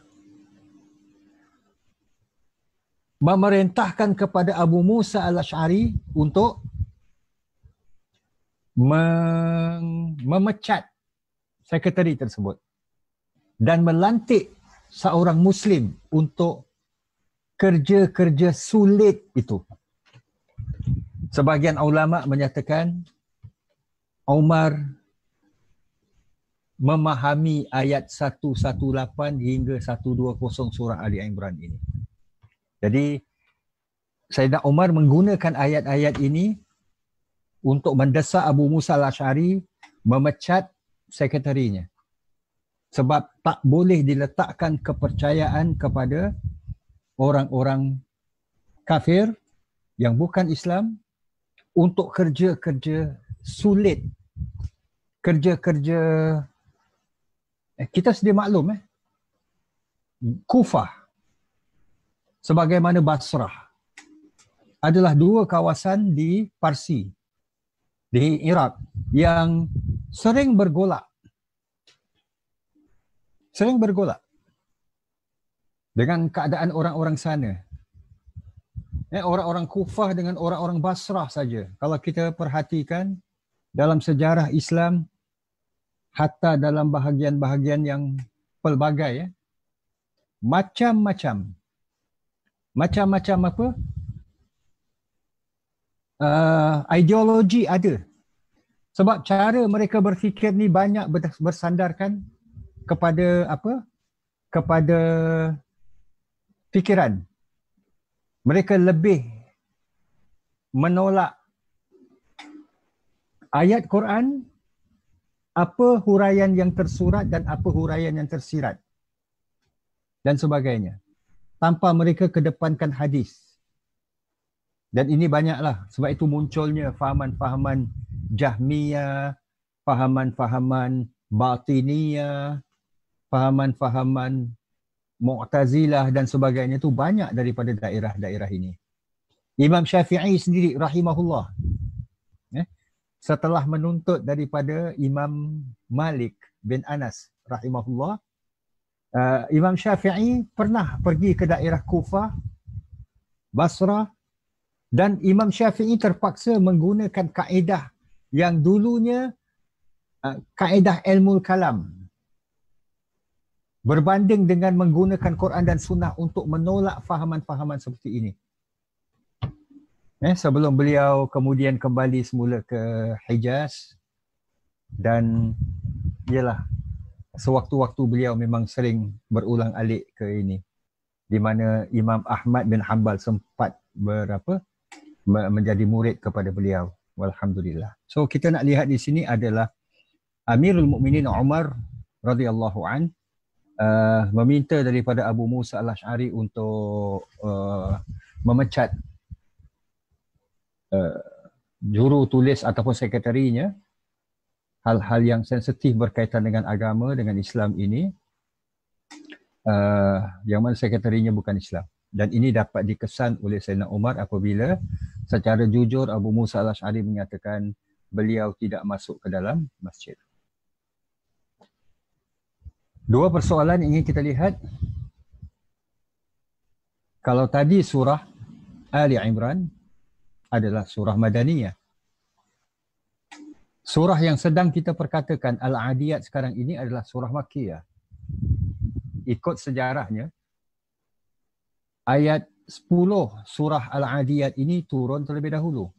memerintahkan kepada Abu Musa al-Ash'ari untuk memecat sekretari tersebut dan melantik seorang Muslim untuk kerja-kerja sulit itu. Sebahagian ulama menyatakan Umar memahami ayat 118 hingga 120 surah Ali Imran ini. Jadi Saidina Umar menggunakan ayat-ayat ini untuk mendesak Abu Musa al-Ash'ari memecat sekretarinya. Sebab tak boleh diletakkan kepercayaan kepada orang-orang kafir yang bukan Islam untuk kerja-kerja sulit. Kerja-kerja, kita sedia maklum Kufah sebagaimana Basrah adalah dua kawasan di Parsi, di Iraq yang sering bergolak dengan keadaan orang-orang sana. Orang-orang Kufah dengan orang-orang Basrah saja. Kalau kita perhatikan dalam sejarah Islam, hatta dalam bahagian-bahagian yang pelbagai, macam-macam apa? Ideologi ada. Sebab cara mereka berfikir ni banyak bersandarkan kepada apa? Kepada fikiran. Mereka lebih menolak ayat Quran, apa huraian yang tersurat dan apa huraian yang tersirat dan sebagainya, tanpa mereka kedepankan hadis. Dan ini banyaklah, sebab itu munculnya fahaman-fahaman Jahmiyah, fahaman-fahaman Batiniyah, fahaman-fahaman Mu'tazilah dan sebagainya, itu banyak daripada daerah-daerah ini. Imam Syafi'i sendiri rahimahullah, setelah menuntut daripada Imam Malik bin Anas rahimahullah, Imam Syafi'i pernah pergi ke daerah Kufah, Basrah, dan Imam Syafi'i terpaksa menggunakan kaedah yang dulunya kaedah ilmu kalam, berbanding dengan menggunakan Quran dan Sunnah untuk menolak fahaman-fahaman seperti ini. Sebelum beliau kemudian kembali semula ke Hijaz, dan ialah sewaktu-waktu beliau memang sering berulang alik ke ini, di mana Imam Ahmad bin Hanbal sempat menjadi murid kepada beliau. Walhamdulillah. So kita nak lihat di sini adalah Amirul Mukminin Umar radhiyallahu an meminta daripada Abu Musa al-Ash'ari untuk memecat juru tulis ataupun sekretarinya hal-hal yang sensitif berkaitan dengan agama, dengan Islam ini, yang mana sekretarinya bukan Islam. Dan ini dapat dikesan oleh Sayyidina Umar apabila secara jujur Abu Musa al-Ash'ari menyatakan beliau tidak masuk ke dalam masjid. Dua persoalan yang ingin kita lihat. Kalau tadi surah Ali Imran adalah surah Madaniyah. Surah yang sedang kita perkatakan Al-Adiyat sekarang ini adalah surah Makkiyah. Ikut sejarahnya, ayat 10 surah Al-Adiyat ini turun terlebih dahulu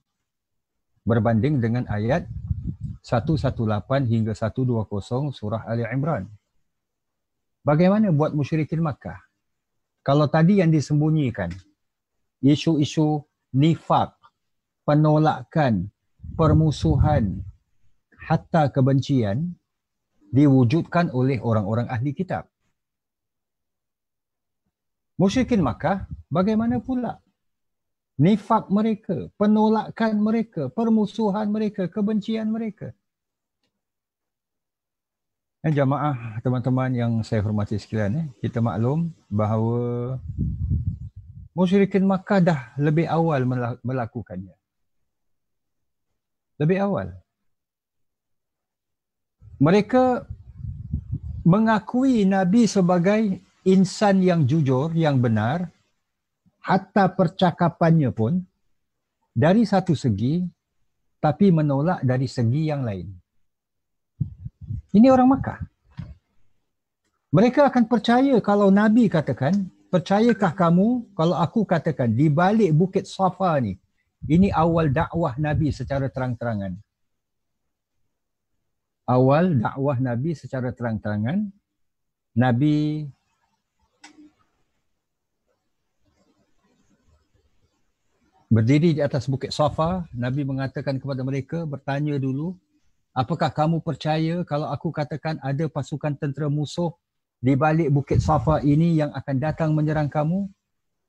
berbanding dengan ayat 118 hingga 120 surah Ali Imran. Bagaimana buat musyrikin Makkah? Kalau tadi yang disembunyikan, isu-isu nifak, penolakan, permusuhan, hatta kebencian diwujudkan oleh orang-orang ahli kitab. Musyrikin Makkah bagaimana pula? Nifak mereka, penolakan mereka, permusuhan mereka, kebencian mereka. Jamaah, teman-teman yang saya hormati sekalian, kita maklum bahawa musyrikin Makkah dah lebih awal melakukannya. Lebih awal. Mereka mengakui Nabi sebagai insan yang jujur, yang benar, hatta percakapannya pun dari satu segi, tapi menolak dari segi yang lain. Ini orang Makkah. Mereka akan percaya kalau Nabi katakan, percayakah kamu kalau aku katakan di balik Bukit Safa ni, ini awal dakwah Nabi secara terang-terangan. Awal dakwah Nabi secara terang-terangan, Nabi berdiri di atas Bukit Safa, Nabi mengatakan kepada mereka, bertanya dulu, apakah kamu percaya kalau aku katakan ada pasukan tentera musuh di balik Bukit Safa ini yang akan datang menyerang kamu?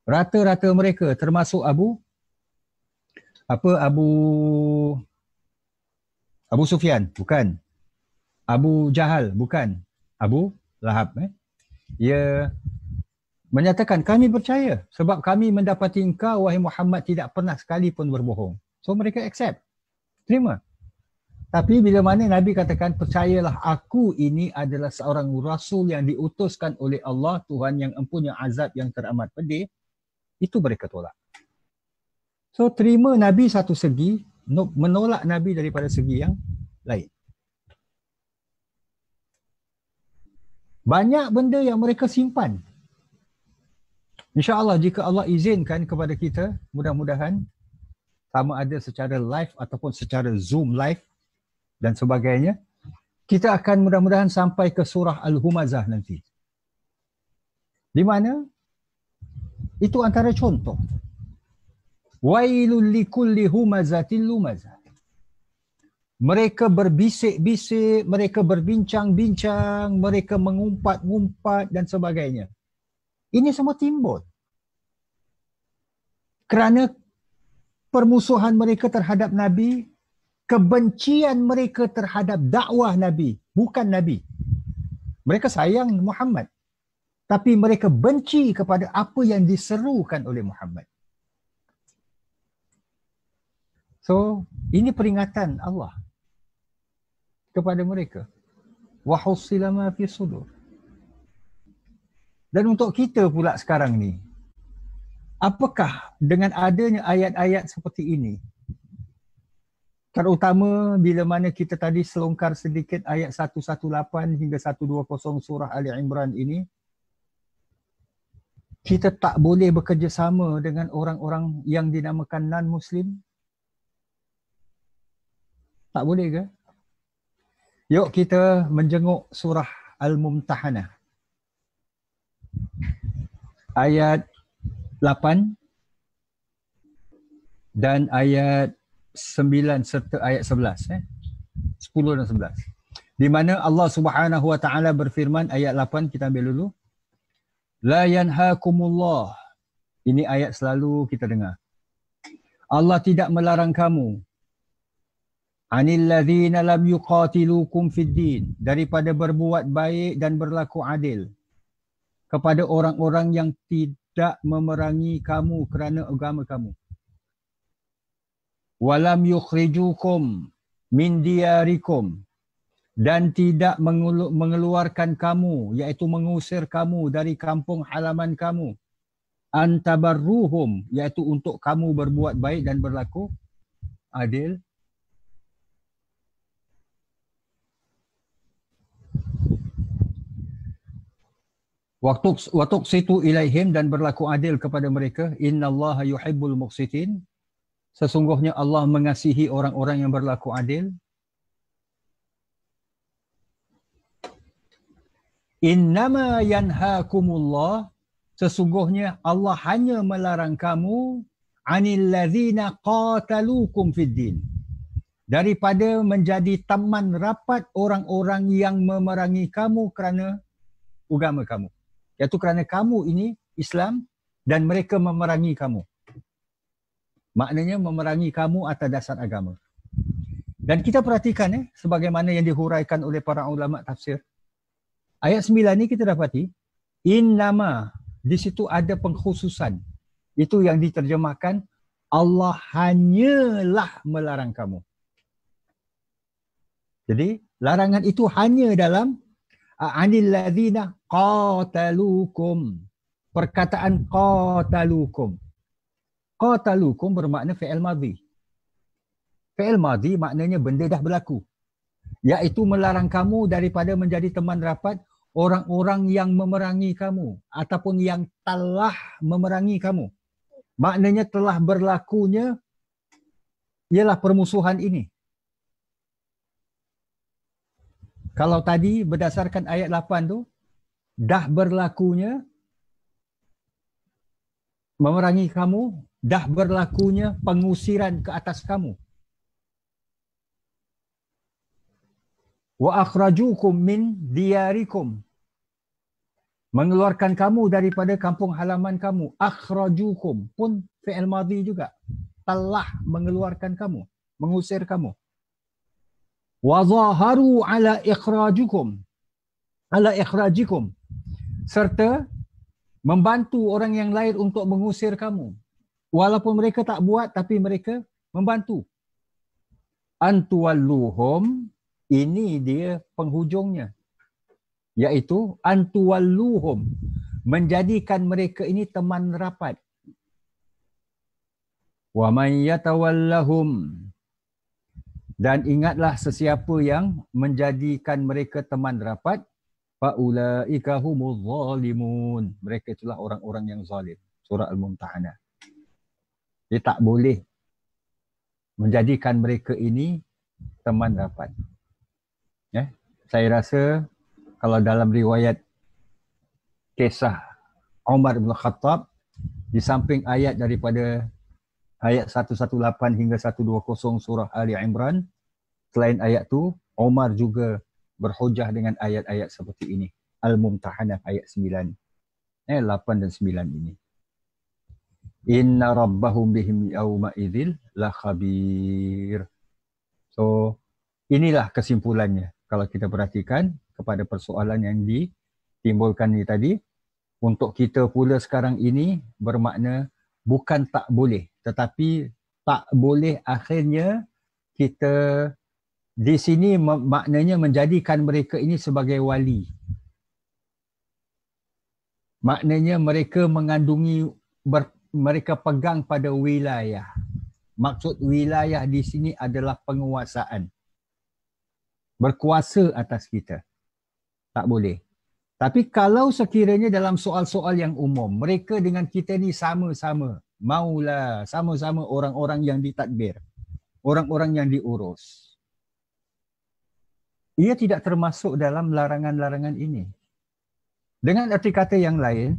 Rata-rata mereka termasuk Abu Sufyan, bukan. Abu Jahal, bukan. Abu Lahab. Ia menyatakan, kami percaya sebab kami mendapati engkau, wahai Muhammad, tidak pernah sekalipun berbohong. So mereka accept, terima. Tapi bila mana Nabi katakan, percayalah aku ini adalah seorang rasul yang diutuskan oleh Allah, Tuhan yang empunya azab yang teramat pedih, itu mereka tolak. So terima Nabi satu segi, menolak Nabi daripada segi yang lain. Banyak benda yang mereka simpan. InsyaAllah jika Allah izinkan kepada kita, mudah-mudahan sama ada secara live ataupun secara Zoom live dan sebagainya, kita akan mudah-mudahan sampai ke surah Al-Humazah nanti. Di mana itu antara contoh. Wailul likulli humazatil lumazah. Mereka berbisik-bisik, mereka berbincang-bincang, mereka mengumpat-ngumpat dan sebagainya. Ini semua timbul kerana permusuhan mereka terhadap Nabi, kebencian mereka terhadap dakwah Nabi, bukan Nabi. Mereka sayang Muhammad, tapi mereka benci kepada apa yang diserukan oleh Muhammad. So, ini peringatan Allah kepada mereka. Wa hussila ma fi sudur. Dan untuk kita pula sekarang ni, apakah dengan adanya ayat-ayat seperti ini, terutama bila mana kita tadi selongkar sedikit ayat 118 hingga 120 surah Ali Imran ini, kita tak boleh bekerjasama dengan orang-orang yang dinamakan non-Muslim? Tak boleh ke? Yuk kita menjenguk surah Al-Mumtahanah. Ayat 8 dan ayat 9 serta ayat 11. 10 dan 11. Di mana Allah Subhanahu Wa Taala berfirman, ayat 8 kita ambil dulu. La yanhakumullah. Ini ayat selalu kita dengar. Allah tidak melarang kamu. Anil ladzina lam yuqatilukum fid din, daripada berbuat baik dan berlaku adil kepada orang-orang yang tidak memerangi kamu kerana agama kamu. Walam yukhrijukum min diyarikum, dan tidak mengeluarkan kamu, iaitu mengusir kamu dari kampung halaman kamu. Antabarruhum, iaitu untuk kamu berbuat baik dan berlaku adil. Watuqsitu ilaihim, dan berlaku adil kepada mereka. Innallaha yuhibbul muqsitin. Sesungguhnya Allah mengasihi orang-orang yang berlaku adil. Innama yanhaakumullah. Sesungguhnya Allah hanya melarang kamu anil ladzina qatalukum fid din, daripada menjadi teman rapat orang-orang yang memerangi kamu kerana agama kamu. Iaitu kerana kamu ini Islam dan mereka memerangi kamu. Maknanya memerangi kamu atas dasar agama. Dan kita perhatikan sebagaimana yang dihuraikan oleh para ulama tafsir. Ayat 9 ni kita dapati innama, di situ ada pengkhususan. Itu yang diterjemahkan Allah hanyalah melarang kamu. Jadi larangan itu hanya dalam anil ladzina qatalukum. Perkataan qatalukum. Qatalukum bermakna fi'il madhi. Fi'il madhi maknanya benda dah berlaku. Iaitu melarang kamu daripada menjadi teman rapat orang-orang yang memerangi kamu ataupun yang telah memerangi kamu. Maknanya telah berlakunya ialah permusuhan ini. Kalau tadi berdasarkan ayat 8 tu, dah berlakunya memerangi kamu, dah berlakunya pengusiran ke atas kamu. Wa akhrajukum min diyarikum. Mengeluarkan kamu daripada kampung halaman kamu. Akhrajukum pun fi'il madhi juga. Telah mengeluarkan kamu, mengusir kamu. Wa zaharu ala ikhrajukum. Ala ikhrajikum. Serta membantu orang yang lain untuk mengusir kamu. Walaupun mereka tak buat, tapi mereka membantu. Antuwalluhum, ini dia penghujungnya. Iaitu antuwalluhum, menjadikan mereka ini teman rapat. Wa man yatawallahum, dan ingatlah sesiapa yang menjadikan mereka teman rapat, faulaika humuz zalimun, mereka itulah orang-orang yang zalim. Surah Al-Mumtahanah. Dia tak boleh menjadikan mereka ini teman rapat. Saya rasa kalau dalam riwayat kisah Umar bin Khattab, di samping ayat daripada ayat 118 hingga 120 surah Ali Imran, selain ayat tu, Umar juga berhujah dengan ayat-ayat seperti ini. Al-Mumtahanah ayat 9. 8 dan 9 ini. Inna rabbahum bihim yawma idzil la khabir. So, inilah kesimpulannya. Kalau kita perhatikan kepada persoalan yang ditimbulkan ni tadi, untuk kita pula sekarang ini bermakna bukan tak boleh, tetapi tak boleh akhirnya kita di sini maknanya menjadikan mereka ini sebagai wali. Maknanya mereka mengandungi, mereka pegang pada wilayah. Maksud wilayah di sini adalah penguasaan. Berkuasa atas kita. Tak boleh. Tapi kalau sekiranya dalam soal-soal yang umum, mereka dengan kita ni sama-sama, maulah sama-sama orang-orang yang ditadbir, orang-orang yang diurus. Ia tidak termasuk dalam larangan-larangan ini. Dengan arti kata yang lain,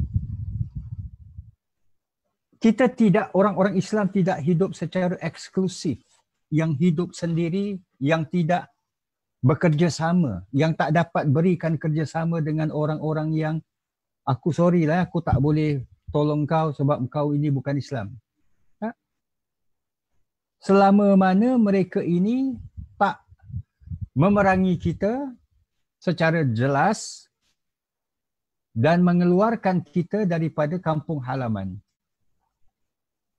kita tidak, orang-orang Islam tidak hidup secara eksklusif, yang hidup sendiri, yang tidak bekerjasama, yang tak dapat berikan kerjasama dengan orang-orang yang aku sorry lah, aku tak boleh tolong kau sebab kau ini bukan Islam. Tak? Selama mana mereka ini tak memerangi kita secara jelas dan mengeluarkan kita daripada kampung halaman.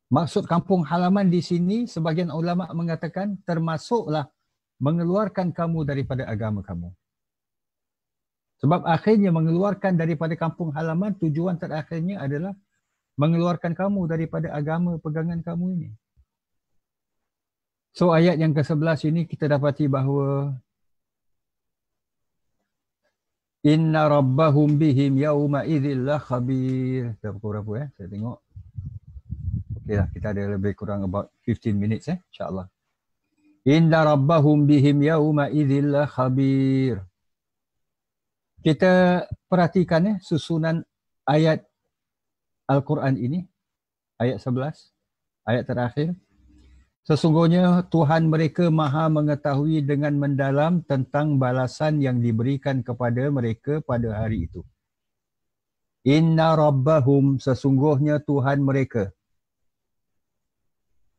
Maksud kampung halaman di sini, sebagian ulama mengatakan termasuklah mengeluarkan kamu daripada agama kamu. Sebab akhirnya mengeluarkan daripada kampung halaman, tujuan terakhirnya adalah mengeluarkan kamu daripada agama pegangan kamu ini. So ayat yang ke-11 ini kita dapati bahawa inna rabbahum bihim yawma idzil la khabir. Dah pukul berapa saya tengok. Okeylah, kita ada lebih kurang about 15 minutes insya-Allah. Inna rabbahum bihim yawma idzil la khabir. Kita perhatikan susunan ayat Al-Quran ini, ayat 11, ayat terakhir. Sesungguhnya Tuhan mereka maha mengetahui dengan mendalam tentang balasan yang diberikan kepada mereka pada hari itu. Inna rabbahum, sesungguhnya Tuhan mereka.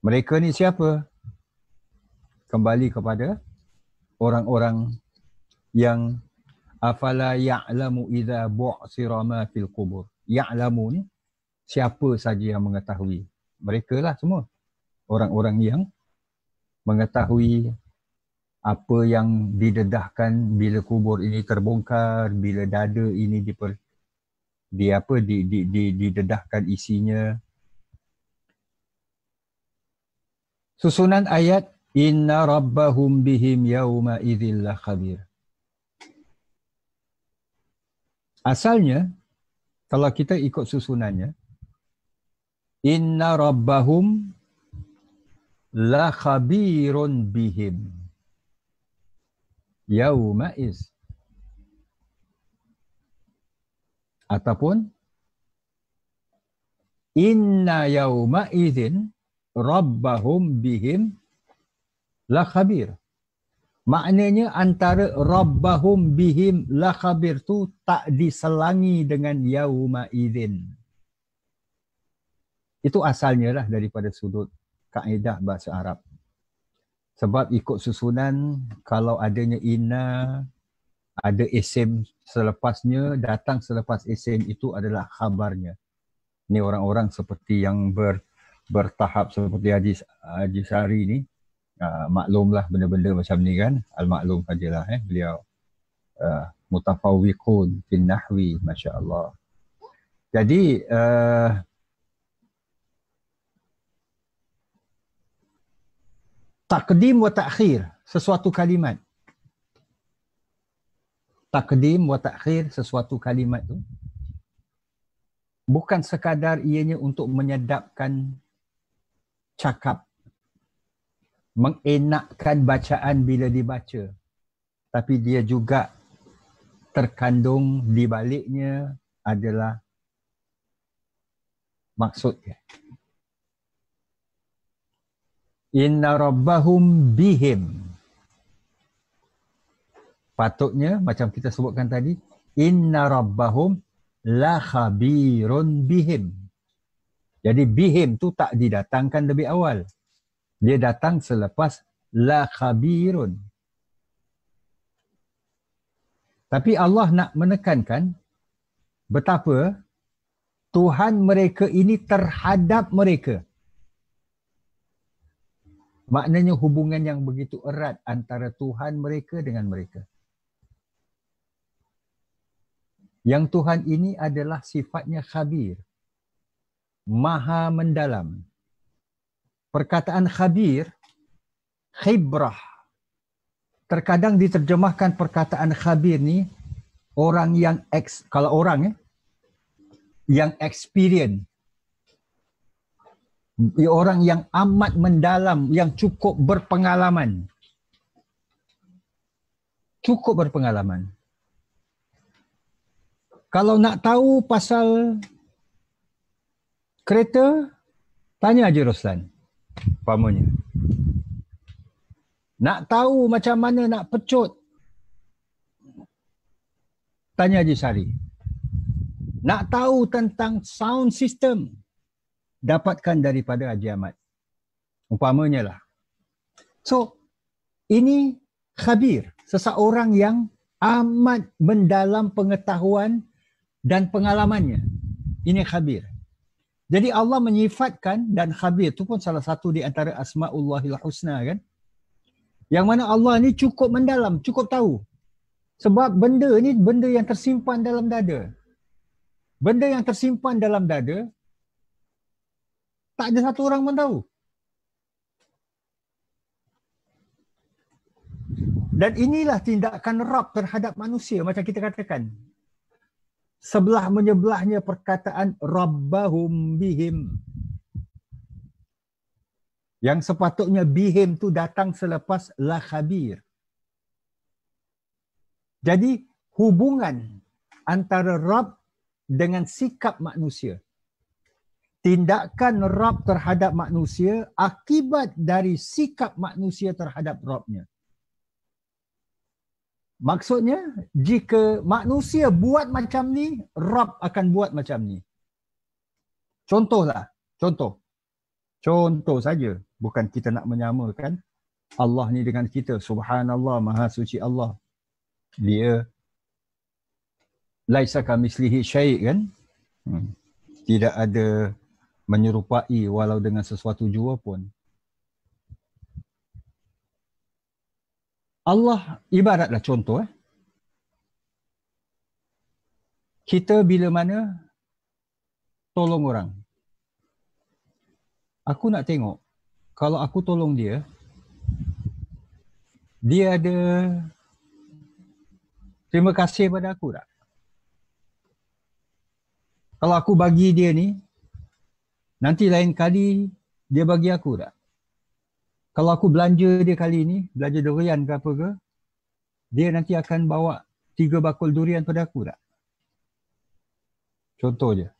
Mereka ni siapa? Kembali kepada orang-orang yang afala ya'lamu idza bu'sira ma fil qubur. Ya'lamu ni siapa saja yang mengetahui. Mereka lah semua. Orang-orang yang mengetahui apa yang didedahkan bila kubur ini terbongkar, bila dada ini didedahkan isinya. Susunan ayat inna rabbahum bihim yawma idzil la khabir. Asalnya, kalau kita ikut susunannya, inna rabbahum la khabirun bihim yawma iz. Ataupun inna yawma idzin rabbahum bihim la khabir. Maknanya antara rabbahum bihim la khabir tu tak diselangi dengan yauma idzin. Itu asalnya lah daripada sudut kaedah bahasa Arab. Sebab ikut susunan, kalau adanya inna, ada isim selepasnya, datang selepas isim itu adalah khabarnya. Ini orang-orang seperti yang bertahap seperti Haji Sari ni. Maklumlah benda-benda macam ni kan, al-maklum sajalah beliau mutafawwiqun fin nahwi, masya-Allah. Jadi taqdim wa ta'khir sesuatu kalimat. Taqdim wa ta'khir sesuatu kalimat tu bukan sekadar ianya untuk menyedapkan cakap, mengenakkan bacaan bila dibaca, tapi dia juga terkandung di baliknya adalah maksudnya. Inna rabbahum bihim. Patutnya macam kita sebutkan tadi, inna rabbahum la khabirun bihim. Jadi bihim tu tak didatangkan lebih awal. Dia datang selepas la khabirun. Tapi Allah nak menekankan betapa Tuhan mereka ini terhadap mereka. Maknanya hubungan yang begitu erat antara Tuhan mereka dengan mereka. Yang Tuhan ini adalah sifatnya khabir. Maha mendalam. Perkataan khabir, khibrah. Terkadang diterjemahkan perkataan khabir ni orang yang kalau orang yang experience, orang yang amat mendalam, yang cukup berpengalaman. Cukup berpengalaman. Kalau nak tahu pasal kereta, tanya Haji Roslan. Umpamanya. Nak tahu macam mana nak pecut, tanya Haji Sari. Nak tahu tentang sound system, dapatkan daripada Haji Ahmad. Umpamanya lah. So, ini khabir. Seseorang yang amat mendalam pengetahuan dan pengalamannya. Ini khabir. Jadi Allah menyifatkan, dan khabir itu pun salah satu di antara Asma'ullahil Husna kan. Yang mana Allah ni cukup mendalam, cukup tahu. Sebab benda ni benda yang tersimpan dalam dada. Benda yang tersimpan dalam dada, tak ada satu orang pun tahu. Dan inilah tindakan Rabb terhadap manusia macam kita katakan. Sebelah menyebelahnya perkataan Rabbahum bihim. Yang sepatutnya bihim tu datang selepas la khabir. Jadi hubungan antara Rabb dengan sikap manusia. Tindakan Rabb terhadap manusia akibat dari sikap manusia terhadap Rabbnya. Maksudnya, jika manusia buat macam ni, Rabb akan buat macam ni. Contohlah, contoh saja. Bukan kita nak menyamakan Allah ni dengan kita. Subhanallah, Maha Suci Allah. Dia laisa kamislihi syai' kan? Tidak ada menyerupai walau dengan sesuatu jua pun. Allah ibaratlah contoh. Kita bila mana tolong orang. Aku nak tengok, kalau aku tolong dia, dia ada terima kasih pada aku tak? Kalau aku bagi dia ni, nanti lain kali dia bagi aku tak? Kalau aku belanja dia kali ni, belanja durian ke apa ke, dia nanti akan bawa 3 bakul durian pada aku tak? Contoh je.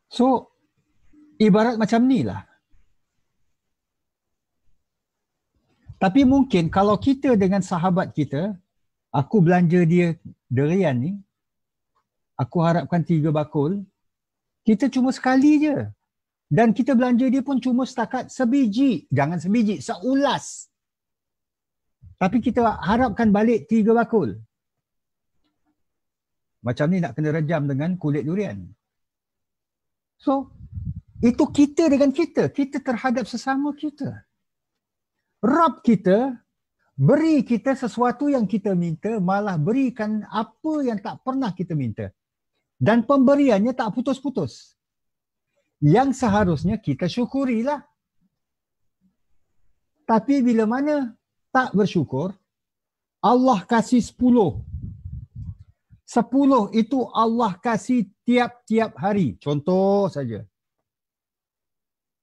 So, ibarat macam ni lah. Tapi mungkin kalau kita dengan sahabat kita, aku belanja dia durian ni, aku harapkan 3 bakul, kita cuma sekali je. Dan kita belanja dia pun cuma setakat sebiji. Jangan sebiji, seulas. Tapi kita harapkan balik 3 bakul. Macam ni nak kena rejam dengan kulit durian. So, itu kita dengan kita. Kita terhadap sesama kita. Rabb kita beri kita sesuatu yang kita minta, malah berikan apa yang tak pernah kita minta. Dan pemberiannya tak putus-putus. Yang seharusnya kita syukurilah. Tapi bila mana tak bersyukur, Allah kasih 10. 10 itu Allah kasih tiap-tiap hari. Contoh saja.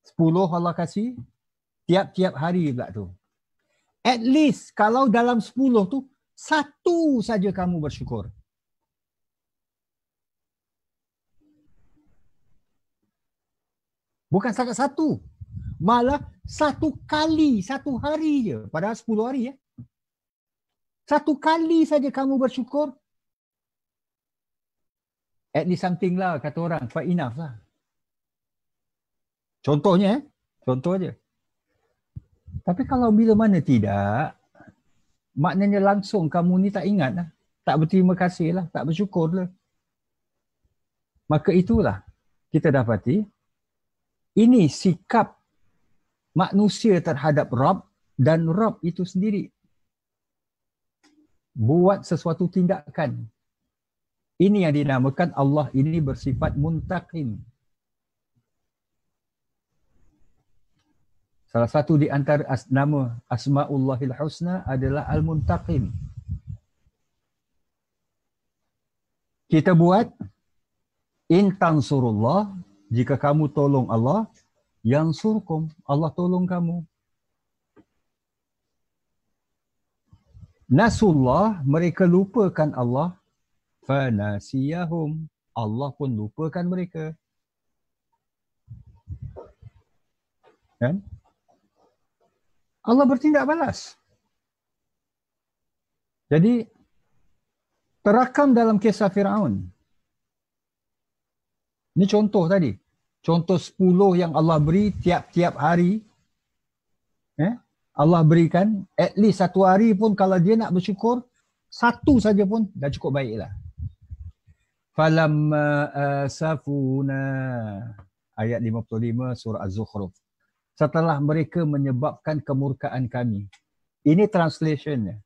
10 Allah kasih tiap-tiap hari pula tu. At least kalau dalam 10 tu, 1 saja kamu bersyukur. Bukan setakat 1. Malah 1 kali, 1 hari je. Padahal 10 hari ya. 1 kali saja kamu bersyukur. At least something lah kata orang. Quite enough lah. Contohnya contoh aja. Tapi kalau bila mana tidak, maknanya langsung kamu ni tak ingat lah. Tak berterima kasih lah. Tak bersyukur lah. Maka itulah kita dapati ini sikap manusia terhadap Rabb dan Rabb itu sendiri. Buat sesuatu tindakan. Ini yang dinamakan Allah ini bersifat muntaqim. Salah satu di antara nama Asma'ullahil Husna adalah Al-Muntaqim. kita buat in tansurullah, jika kamu tolong Allah, yansurkum, Allah tolong kamu. Nasullah, mereka lupakan Allah, fanasiyahum, Allah pun lupakan mereka. Kan? Allah bertindak balas. Jadi terakam dalam kisah Firaun. Ini contoh tadi. Contoh 10 yang Allah beri tiap-tiap hari. Allah berikan, at least satu hari pun kalau dia nak bersyukur, satu saja pun dah cukup baiklah. Falamma asafuna, ayat 55 surah Az-Zukhruf. Setelah mereka menyebabkan kemurkaan kami. Ini translationnya.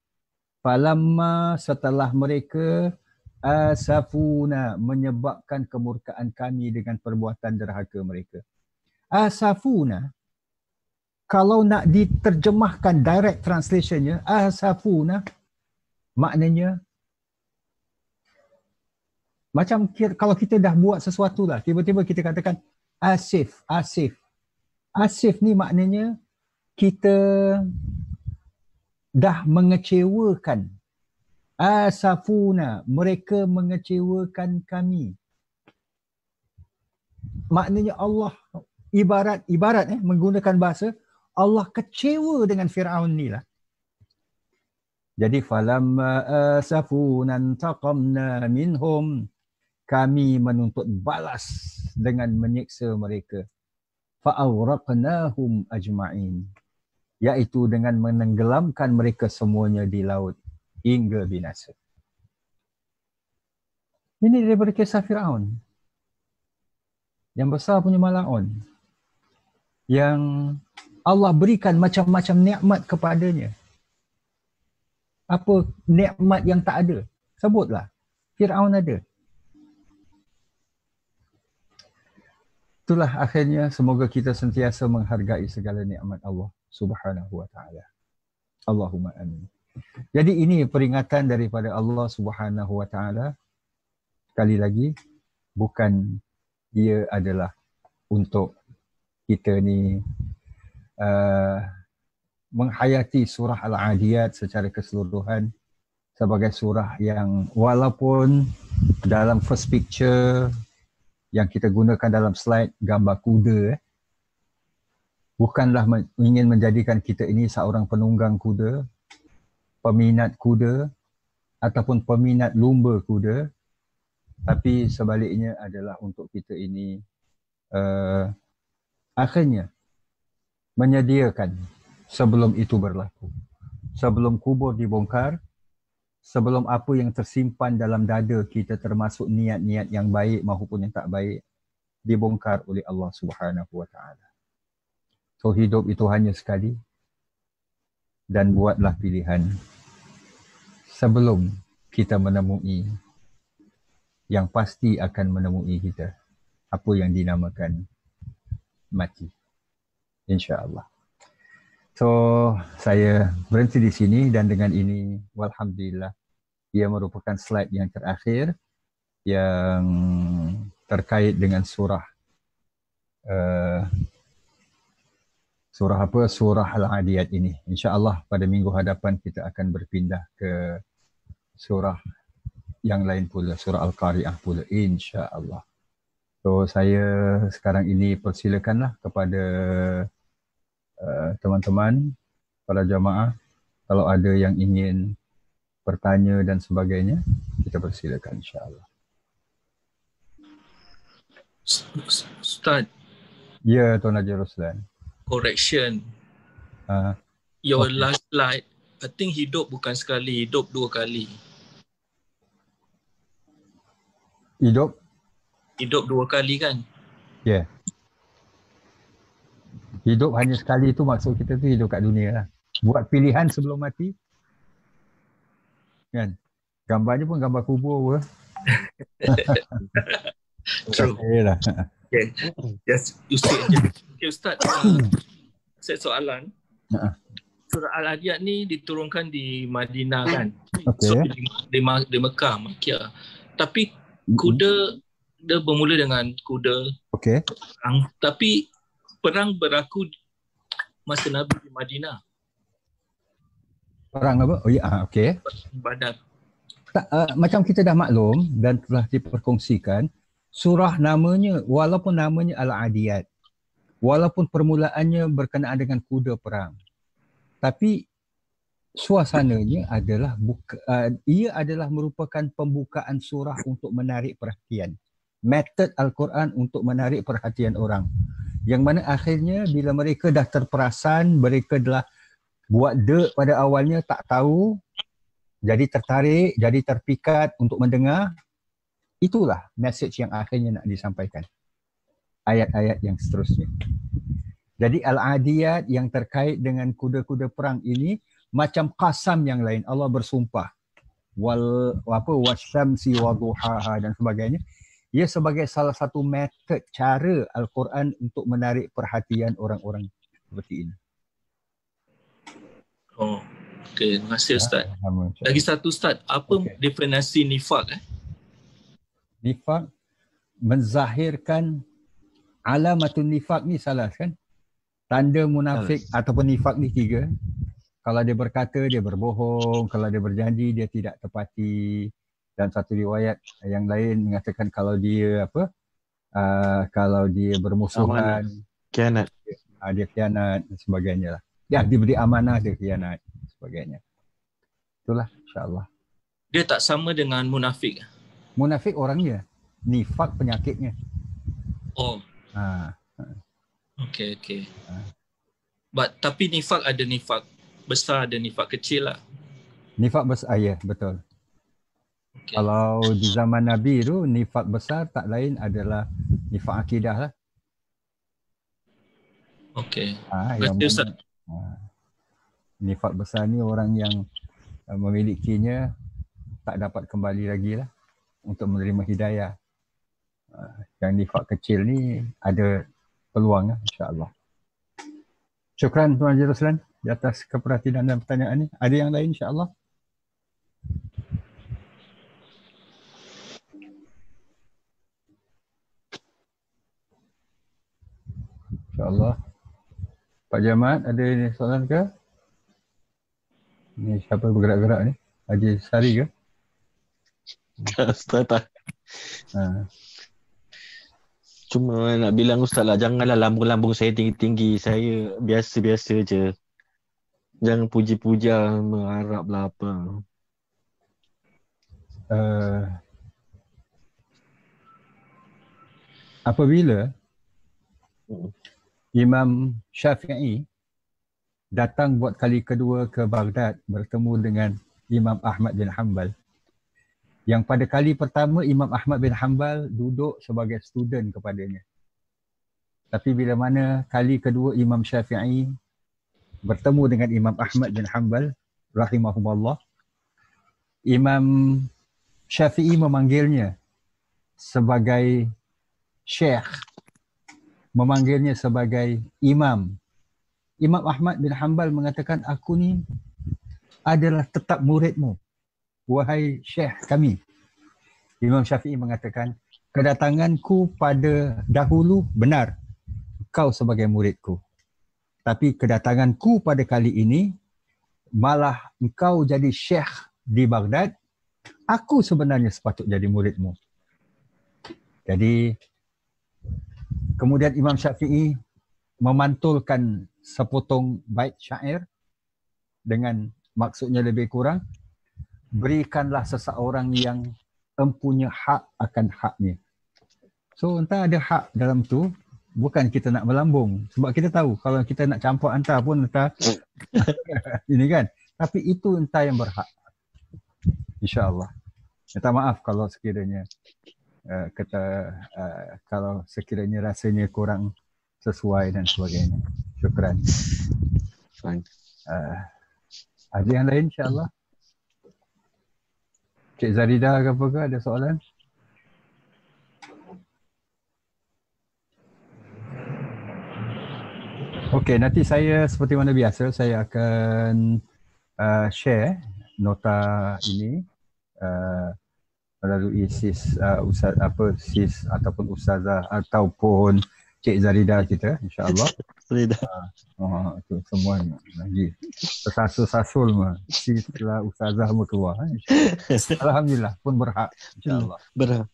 Falamma, setelah mereka asafuna, menyebabkan kemurkaan kami dengan perbuatan derhaka mereka. Asafuna, kalau nak diterjemahkan direct translationnya, asafuna, maknanya macam kalau kita dah buat sesuatu lah, tiba-tiba kita katakan asif. Asif ni maknanya kita dah mengecewakan. Asafuna, mereka mengecewakan kami. Maknanya Allah ibarat menggunakan bahasa Allah kecewa dengan Firaun ni lah. Jadi falamma asafuna intaqamna minhum, kami menuntut balas dengan menyiksa mereka. Fa'awraqnahum ajma'in, iaitu dengan menenggelamkan mereka semuanya di laut hingga binasa. Ini daripada kisah Firaun. Yang besar punya Malaun. Yang Allah berikan macam-macam nikmat kepadanya. Apa nikmat yang tak ada? Sebutlah. Firaun ada. Itulah akhirnya, semoga kita sentiasa menghargai segala nikmat Allah Subhanahu wa ta'ala. Allahumma amin. Jadi ini peringatan daripada Allah Subhanahu wa ta'ala. Sekali lagi, bukan dia adalah untuk kita ni menghayati surah Al-Adiyat secara keseluruhan sebagai surah yang walaupun dalam first picture yang kita gunakan dalam slide gambar kuda, bukanlah ingin menjadikan kita ini seorang penunggang kuda, peminat kuda ataupun peminat lumba kuda, tapi sebaliknya adalah untuk kita ini akhirnya menyediakan sebelum itu berlaku. Sebelum kubur dibongkar, sebelum apa yang tersimpan dalam dada kita termasuk niat-niat yang baik maupun yang tak baik dibongkar oleh Allah Subhanahu wa ta'ala. So hidup itu hanya sekali, dan buatlah pilihan sebelum kita menemui yang pasti akan menemui kita, apa yang dinamakan mati. InsyaAllah. So, saya berhenti di sini dan dengan ini, walhamdulillah, ia merupakan slide yang terakhir yang terkait dengan surah Surah Al-Adiyat ini. InsyaAllah pada minggu hadapan kita akan berpindah ke surah yang lain pula, surah Al-Qari'ah pula, insyaAllah. So, saya sekarang ini persilakanlah kepada teman-teman, para jamaah, kalau ada yang ingin bertanya dan sebagainya, kita persilakan insyaAllah. Ustaz. Ya, Tuan Haji Ruslan. Correction. Your last slide, I think hidup bukan sekali, hidup 2 kali. Hidup 2 kali kan? Ya. Yeah. Hidup hanya sekali itu maksud kita tu hidup kat dunia lah. Buat pilihan sebelum mati. Kan? Gambarnya pun gambar kubur apa. True. Lah. Okay. Yes, you see. Okay, Ustaz. Saya soalan. Surah Al-Adiyat ni diturunkan di Madinah kan? Okay. So, di Mekah, Makkah. Tapi kuda dia bermula dengan kuda. Okey. Tapi perang berlaku masa Nabi di Madinah. Perang apa? Oh ya, okey. Badar. Macam kita dah maklum dan telah diperkongsikan, surah namanya, walaupun namanya Al-Adiyat, walaupun permulaannya berkenaan dengan kuda perang, tapi suasananya adalah ia adalah merupakan pembukaan surah untuk menarik perhatian. Metod Al-Quran untuk menarik perhatian orang. Yang mana akhirnya bila mereka dah terperasan, mereka telah buat pada awalnya tak tahu, jadi tertarik, jadi terpikat untuk mendengar. Itulah message yang akhirnya nak disampaikan. Ayat-ayat yang seterusnya. Jadi Al-Adiyat yang terkait dengan kuda-kuda perang ini macam qasam yang lain. Allah bersumpah. Wasyamsi waduhaha dan sebagainya. Ia sebagai salah satu metod cara Al-Quran untuk menarik perhatian orang-orang seperti ini. Oh, okey. Terima kasih Ustaz. Lagi satu Ustaz, apa definisi nifak? Nifak menzahirkan alamatun nifak ni salah kan? Tanda munafik ataupun nifak ni 3. Kalau dia berkata dia berbohong, kalau dia berjanji dia tidak tepati. Dan satu riwayat yang lain mengatakan kalau dia kalau dia bermusuhan, khianat. Dia khianat dan sebagainya lah. Ya, diberi amanah dia khianat dan sebagainya. Itulah insya-Allah. Dia tak sama dengan munafik. Munafik orangnya, nifak penyakitnya. Oh. Okey. Tapi nifak ada nifak besar, ada nifak kecil lah. Nifak besar, ya betul. Okay. Kalau di zaman Nabi tu, nifak besar tak lain adalah nifak akidah lah. Okey. Nifak besar ni orang yang memilikinya tak dapat kembali lagi lah untuk menerima hidayah. Yang nifak kecil ni ada peluang lah, insya-Allah. Syukran Tuan Haji Ruslan di atas keperhatian dan pertanyaan ni. Ada yang lain insya-Allah? InsyaAllah. Pak Jamat, ada soalan ke? Ni siapa bergerak-gerak ni? Haji Sari ke? Ustaz tak. Cuma nak bilang Ustaz lah, janganlah lambung-lambung saya tinggi-tinggi. Saya biasa-biasa je. Jangan puji-puja mengharap lah apa. Apabila Imam Syafi'i datang buat kali kedua ke Baghdad bertemu dengan Imam Ahmad bin Hanbal. Yang pada kali pertama Imam Ahmad bin Hanbal duduk sebagai student kepadanya. Tapi bila mana kali kedua Imam Syafi'i bertemu dengan Imam Ahmad bin Hanbal rahimahumullah, Imam Syafi'i memanggilnya sebagai syekh, memanggilnya sebagai imam. Imam Ahmad bin Hanbal mengatakan, aku ni adalah tetap muridmu, wahai syekh kami. Imam Syafi'i mengatakan, kedatanganku pada dahulu benar, kau sebagai muridku. Tapi kedatanganku pada kali ini, malah engkau jadi syekh di Baghdad, aku sebenarnya sepatut jadi muridmu. Jadi, kemudian Imam Syafi'i memantulkan sepotong bait syair dengan maksudnya lebih kurang, berikanlah seseorang yang empunya hak akan haknya. So entah ada hak dalam tu, bukan kita nak melambung. Sebab kita tahu kalau kita nak campur hantar pun entah ini kan. Tapi itu entah yang berhak. InsyaAllah. Minta maaf kalau sekiranya kalau sekiranya rasanya kurang sesuai dan sebagainya. Syukran. Ada yang lain insyaAllah? Cik Zaridah ke apa ke, ada soalan? Okey, nanti saya seperti mana biasa, saya akan share nota ini melalui sis sis ataupun ustazah ataupun Cik Zarida kita, insya-Allah. Zarida. Itu semua lagi tersasul-sasul mah. Sis lah ustazah mau keluar, alhamdulillah pun berhak, insya-Allah. Berhak.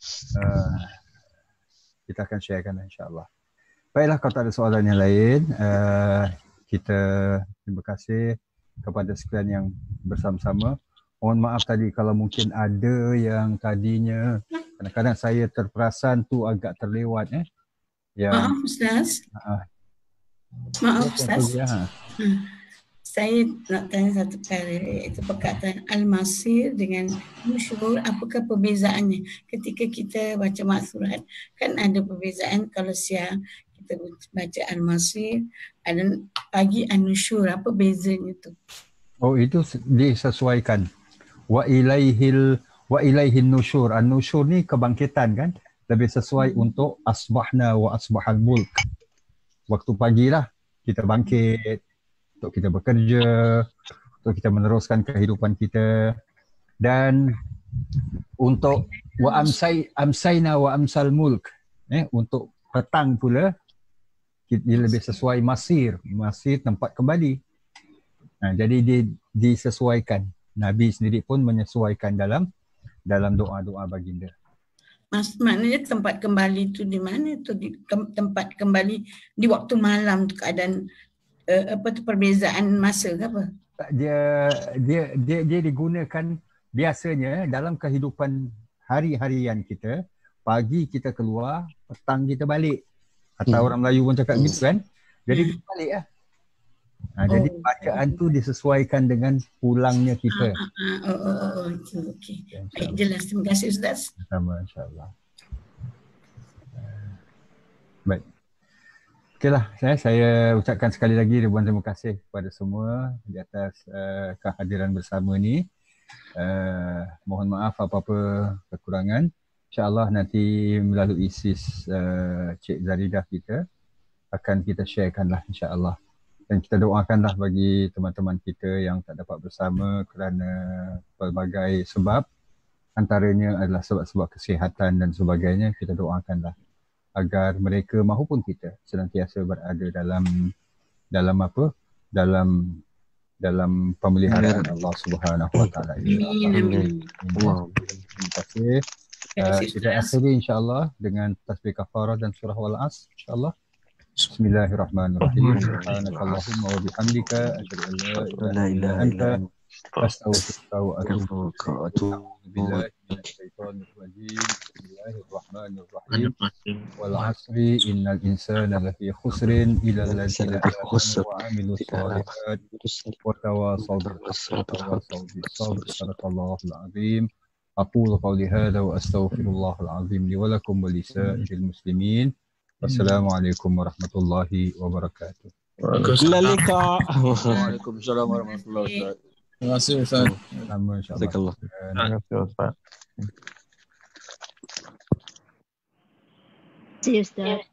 Kita akan sharekan, insya-Allah. Baiklah, kalau tak ada soalan yang lain, kita terima kasih kepada sekalian yang bersama-sama. Mohon maaf tadi kalau mungkin ada yang tadinya kadang-kadang saya terperasan tu agak terlewat Maaf Ustaz. Maaf Ustaz. Saya nak tanya satu perkara, iaitu perkataan al-masir dengan nusyur, apakah perbezaannya? Ketika kita baca maksurat, kan ada perbezaan. Kalau siang kita baca al-masir, ada pagi an-nusyur, apa bezanya tu? Oh, itu disesuaikan. Wa ilaihin nusyur. An-nusyur ni kebangkitan kan? Lebih sesuai untuk asbahna wa asbahal mulk. Waktu pagilah kita bangkit untuk kita bekerja, untuk kita meneruskan kehidupan kita. Dan untuk wa amsayna wa amsal mulk, untuk petang pula dia lebih sesuai masir tempat kembali. Jadi disesuaikan. Nabi sendiri pun menyesuaikan dalam doa-doa baginda. Maknanya tempat kembali tu di mana tu? Tempat kembali di waktu malam tu, keadaan perbezaan masa ke apa? Dia digunakan biasanya dalam kehidupan hari-harian kita. Pagi kita keluar, petang kita balik. Atau orang Melayu pun cakap gitu kan. Jadi kita balik lah. Jadi bacaan tu disesuaikan dengan pulangnya kita. Okey. Baik, jelas. Terima kasih Ustaz. Sama, insya-Allah. Baik. Okeylah, saya ucapkan sekali lagi ribuan terima kasih kepada semua di atas kehadiran bersama ni. Mohon maaf apa-apa kekurangan. InsyaAllah nanti melalui sis Cik Zaridah kita akan kita sharekanlah, insya-Allah. Dan kita doakanlah bagi teman-teman kita yang tak dapat bersama kerana pelbagai sebab, antaranya adalah sebab-sebab kesihatan dan sebagainya. Kita doakanlah agar mereka mahupun kita senantiasa berada dalam pemeliharaan Allah Subhanahu Wa Taala. Amin. Terima kasih. Kita akhiri insya-Allah dengan tasbih kafarah dan surah Wal-Asr insya-Allah. Bismillahirrahmanirrahim. Subhanakallahumma wa bihamdika asyhadu an la ilaha illa anta astaghfiruka wa atubu ilaik. Bismillahirrahmanirrahim. Wal 'asri innal insana lafi khusrin illa alladziina amanu wa 'amilus shalihati wa tawassaw bil haqqi wa tawassaw bis sabr. Sadaqallahul 'azim. Aqulu qawli hadha wa astaghfirullahal 'azim li wa lakum wa lisa'iril muslimin. Wassalamualaikum warahmatullahi wabarakatuh. Waalaikumsalam warahmatullahi wabarakatuh. Terima kasih Ustaz. Sama insya-Allah. Terima kasih Ustaz. See you, Ustaz.